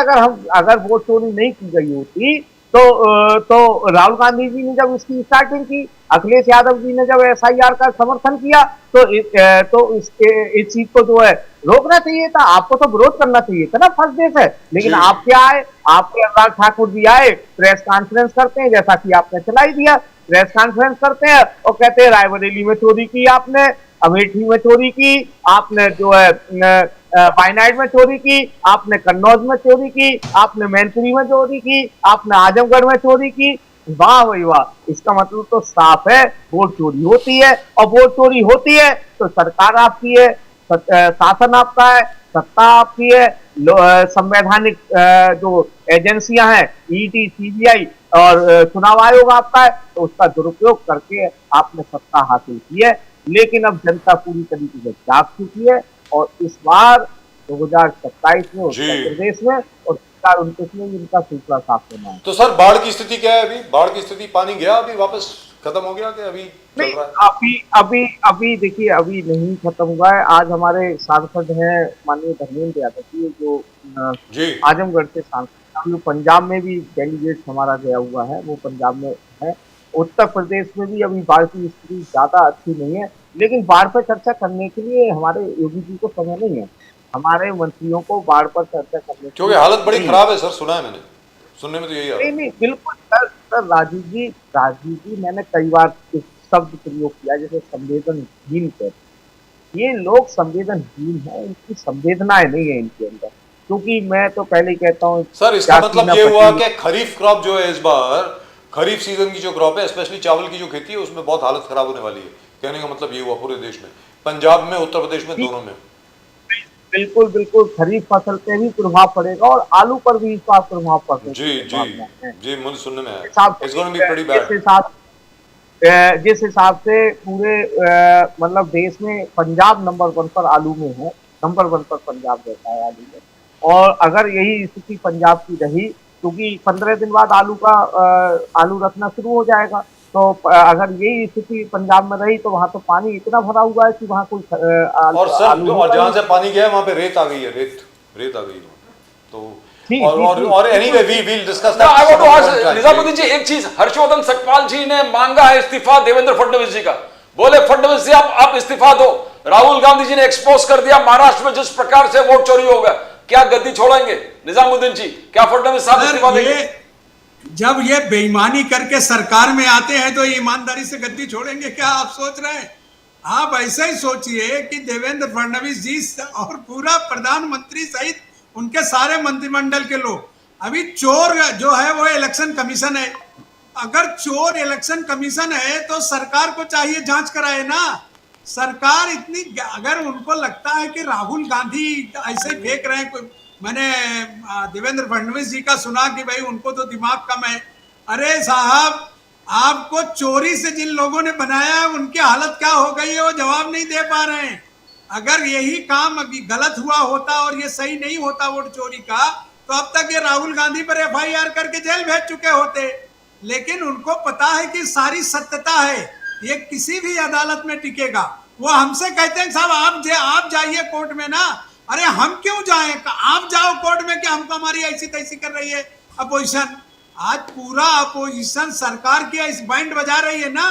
अगर वोट चोरी नहीं की गई होती तो राहुल गांधी जी ने जब इसकी स्टार्टिंग की, अखिलेश यादव जी ने जब एसआईआर का समर्थन किया तो इस चीज को जो है रोकना चाहिए था, आपको तो विरोध करना चाहिए था ना फर्स्ट डे से। लेकिन आप क्या आए, आपके अनुराग ठाकुर जी आए, प्रेस कॉन्फ्रेंस करते हैं जैसा कि आपने चला ही दिया, प्रेस कॉन्फ्रेंस करते हैं और कहते हैं रायबरेली में चोरी की आपने, अमेठी में चोरी की आपने, जो है वायनाड में चोरी की आपने, कन्नौज में चोरी की आपने, मैनपुरी में चोरी की आपने, आजमगढ़ में चोरी की। वाह भाई वाह, इसका मतलब तो साफ है वोट चोरी होती है, और वोट चोरी होती है तो सरकार आपकी है, शासन आपका है, सत्ता आपकी है, संवैधानिक जो एजेंसियां हैं ईडी, सीबीआई और चुनाव आयोग आपका है, तो उसका दुरुपयोग करके आपने सत्ता हासिल की है। लेकिन अब जनता पूरी तरीके से जाग चुकी है और इस बार 2027 में उत्तर प्रदेश में और 2029 में इनका फैसला साफ होना है। तो सर बाढ़ की स्थिति क्या है अभी? बाढ़ की स्थिति, पानी गया अभी वापस, खत्म हो गया कि अभी चल रहा है? अभी देखिए, अभी नहीं खत्म हुआ है। आज हमारे सांसद हैं माननीय धर्मेंद्र यादव जी, जो आजमगढ़ से सांसद, पंजाब में भी डेलीगेट हमारा गया हुआ है, वो पंजाब में है। उत्तर प्रदेश में भी अभी बाढ़ की स्थिति ज्यादा अच्छी नहीं है, लेकिन बाढ़ पर चर्चा करने के लिए हमारे योगी जी को समय नहीं है, हमारे मंत्रियों को बाढ़ पर चर्चा करने, क्योंकि हालत बड़ी खराब है सर, सुना है मैंने, सुनने में तो यही आ रहा है। नहीं बिल्कुल सर, राजीव जी मैंने कई बार इस शब्द प्रयोग किया जैसे संवेदनहीन कर, ये लोग संवेदनहीन है, इनकी संवेदनाएं नहीं है इनके अंदर। क्योंकि मैं तो पहले ही कहता हूँ सर, इसका मतलब ये हुआ कि खरीफ क्रॉप जो है इस बार, खरीफ सीजन की जो क्रॉप है, स्पेशली चावल की जो खेती है, उसमें बहुत हालत खराब होने वाली है। कहने का मतलब ये हुआ पूरे देश में, पंजाब में, उत्तर प्रदेश में, दोनों में। बिल्कुल खरीफ फसल पे भी प्रभाव पड़ेगा और आलू पर भी इस बार प्रभाव पड़ेगा। जी मुझे सुनने में आया। जिस हिसाब से पूरे मतलब देश में पंजाब नंबर 1 पर आलू में है, नंबर 1 पर पंजाब रहता है आलू में। और अगर यही स्थिति पंजाब की रही, क्योंकि 15 दिन बाद आलू रखना शुरू हो जाएगा, तो अगर यही स्थिति पंजाब में रही तो वहां तो पानी इतना भरा हुआ है कि वहां कोई और सर जहां से पानी गया वहां पे रेत आ गई है, रेत आ गई है। तो और anyway we will discuss that. I want to ask Nizamuddin ji एक चीज, हर्षवर्धन सतपाल जी ने मांगा है इस्तीफा देवेंद्र फडणवीस जी का। बोले फडणवीस जी आप इस्तीफा दो। राहुल गांधी जी ने एक्सपोज कर दिया महाराष्ट्र में जिस प्रकार से वोट चोरी होगा, क्या गद्दी छोड़ेंगे निजामुद्दीन जी? क्या फडणवीस साहब इस्तीफा देंगे? जब ये बेईमानी करके सरकार में आते हैं तो ईमानदारी से गद्दी छोड़ेंगे क्या आप सोच रहे हैं? आप ऐसे ही सोचिए कि देवेंद्र फडणवीस जी और पूरा प्रधानमंत्री सहित उनके सारे मंत्रिमंडल के लोग, अभी चोर जो है वो इलेक्शन कमीशन है। अगर चोर इलेक्शन कमीशन है तो सरकार को चाहिए जांच कराए ना। सरकार इतनी, अगर उनको लगता है कि राहुल गांधी ऐसे फेंक रहे हैं, मैंने देवेंद्र फडणवीस जी का सुना कि भाई उनको तो दिमाग कम है। अरे साहब, आपको चोरी से जिन लोगों ने बनाया है उनकी हालत क्या हो गई है वो जवाब नहीं दे पा रहे हैं। अगर यही काम अभी गलत हुआ होता और ये सही नहीं होता वोट चोरी का, तो अब तक ये राहुल गांधी पर एफआईआर करके जेल भेज चुके होते। लेकिन उनको पता है कि सारी सत्यता है, ये किसी भी अदालत में टिकेगा। वो हमसे कहते हैं साहब आप जाइए कोर्ट में ना। अरे हम क्यों जाएं? आप जाओ कोर्ट में कि हमको हमारी ऐसी तैसी कर रही है अपोजिशन। आज पूरा अपोजिशन सरकार की इस बैंड बजा रही है ना,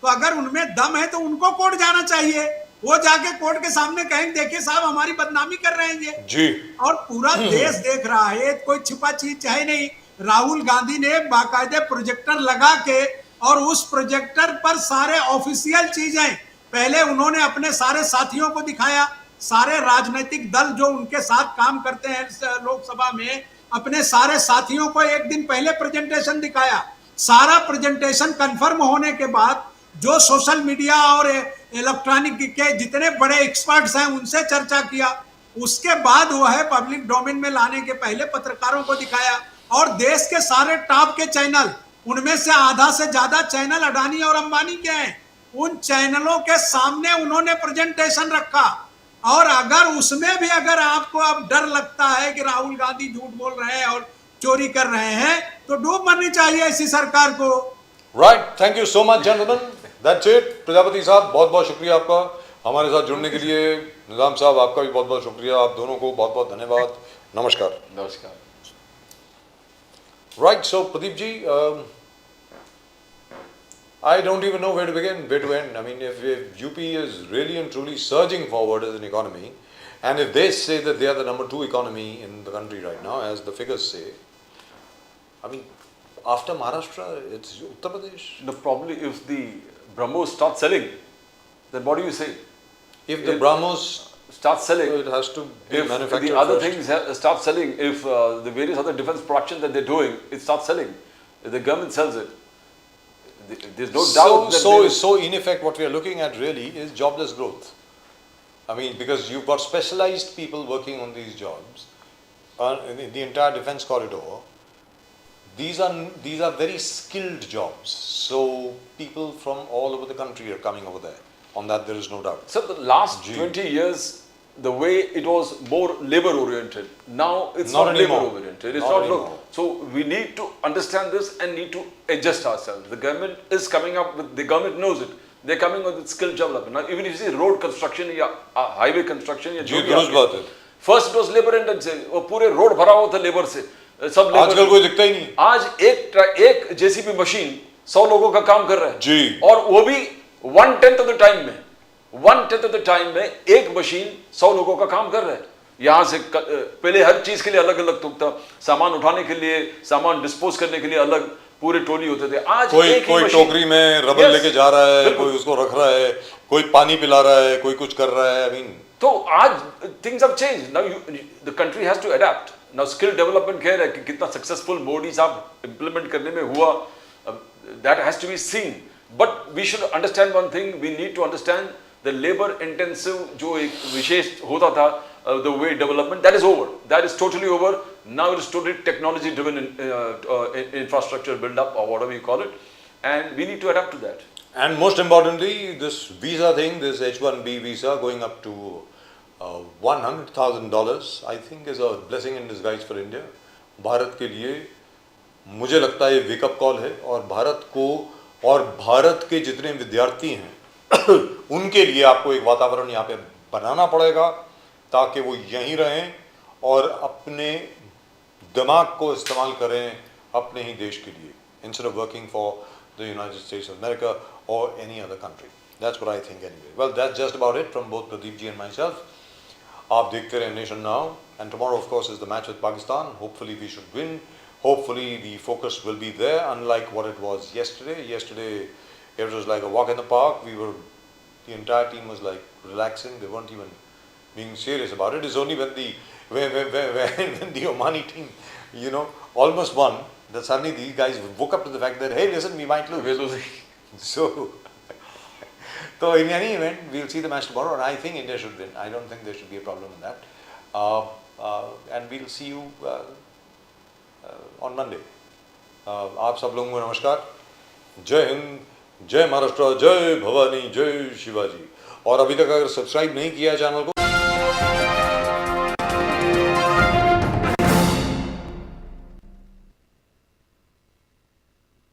तो अगर उनमें दम है तो उनको कोर्ट जाना चाहिए। वो जाके कोर्ट के सामने कहेंगे देखिए साहब हमारी बदनामी कर रहे हैं ये जी। और पूरा देश देख रहा है, कोई छिपा चीज है नहीं। राहुल गांधी ने बाकायदे प्रोजेक्टर लगा के और उस प्रोजेक्टर पर सारे ऑफिशियल चीजें पहले उन्होंने अपने सारे साथियों को दिखाया। सारे राजनीतिक दल जो उनके साथ काम करते हैं लोकसभा में, अपने सारे साथियों को एक दिन पहले प्रेजेंटेशन दिखाया। सारा प्रेजेंटेशन कंफर्म होने के बाद जो सोशल मीडिया और इलेक्ट्रॉनिक के जितने बड़े एक्सपर्ट्स हैं उनसे चर्चा किया। उसके बाद वो है पब्लिक डोमेन में लाने के पहले पत्रकारों को दिखाया और देश के सारे टॉप के चैनल, उनमें से आधा से ज्यादा चैनल अडानी और अंबानी के हैं, उन चैनलों के सामने उन्होंने प्रेजेंटेशन रखा। और अगर उसमें भी अगर आपको अब डर लगता है कि राहुल गांधी झूठ बोल रहे हैं और चोरी कर रहे हैं, तो डूब मरनी चाहिए ऐसी सरकार को। Right, thank you so much gentleman, that's it. Prajapati साहब बहुत बहुत शुक्रिया आपका हमारे साथ जुड़ने के लिए। निजाम साहब आपका भी बहुत बहुत शुक्रिया, आप दोनों को बहुत बहुत धन्यवाद। नमस्कार। नमस्कार। Right, so Pradeep ji, I don't even know where to begin, where to end. I mean, if UP is really and truly surging forward as an economy, and if they say that they are the number 2 economy in the country right now, as the figures say, I mean, after Maharashtra, it's Uttar Pradesh. No, probably if the BrahMos start selling, then what do you say? If the BrahMos start selling, it has to be if manufactured the other first. things start selling, if the various other defense production that they're doing, it starts selling, if the government sells it, there's no doubt that So in effect, what we are looking at really is jobless growth. I mean, because you've got specialized people working on these jobs, in the entire defense corridor. These are very skilled jobs. So people from all over the country are coming over there. On that, there is no doubt. So the last 20 years, the way it was more labor oriented, now it's not labor oriented. It's not. So we need to understand this and need to adjust ourselves. The government is coming up with, the government knows it. They're coming up with skill development. Now, even if you see road construction or highway construction, first it was labor intensive. वो पूरे road भरा हुआ था labor से. सब labor. आजकल कोई दिखता ही नहीं. आज एक JCB मशीन 100 लोगों का काम कर रहा है. जी. और वो भी 1/10 of the time में, 1/10 of the time में एक मशीन 100 लोगों का काम कर रहा है. यहाँ से पहले हर चीज के लिए अलग अलग तुक था, सामान उठाने के लिए, सामान डिस्पोज करने के लिए अलग पूरे टोली होते थे. आज कोई टोकरी में रबर लेके जा रहा है, कोई उसको रख रहा है, कोई पानी पिला रहा है, कोई कुछ कर रहा है. I mean, तो आज things have changed. Now the country has to adapt. Now skill development कह रहा है कि कितना सक्सेसफुल मोदी साहब इम्प्लीमेंट करने में हुआ, that has to be seen. But we should understand one thing. We need to understand the labor intensive जो एक विशेष होता था, the way development, that is over. That is totally over. Now it is totally technology driven infrastructure build up or whatever you call it, and we need to adapt to that. And most importantly, this visa thing, this H-1B visa going up to $100,000, I think is a blessing in disguise for India. Bharat के लिए मुझे लगता है ये wake up call है, और भारत को और भारत के जितने विद्यार्थी हैं उनके लिए आपको एक वातावरण यहाँ पे बनाना पड़ेगा ताकि वो यहीं रहें और अपने दिमाग को इस्तेमाल करें अपने ही देश के लिए, instead of working for the United States of America or any other country. That's what I think anyway. Well, that's just about it from both Pradeep ji and myself. आप देखते रहे Nation Now, and tomorrow of course is the match with Pakistan. Hopefully we should win. Hopefully the focus will be there, unlike what it was yesterday. Yesterday it was like a walk in the park. The entire team was like relaxing. They weren't even being serious about it. It's only when the Omani team, almost won, that suddenly these guys woke up to the fact that, hey, listen, we might lose. We're losing. So in any event, we'll see the match tomorrow, and I think India should win. I don't think there should be a problem in that. And we'll see you on Monday. आप सब लोगों को नमस्कार, जय हिंद, जय महाराष्ट्र, जय भवानी, जय शिवाजी. और अभी तक अगर सब्सक्राइब नहीं किया चैनल को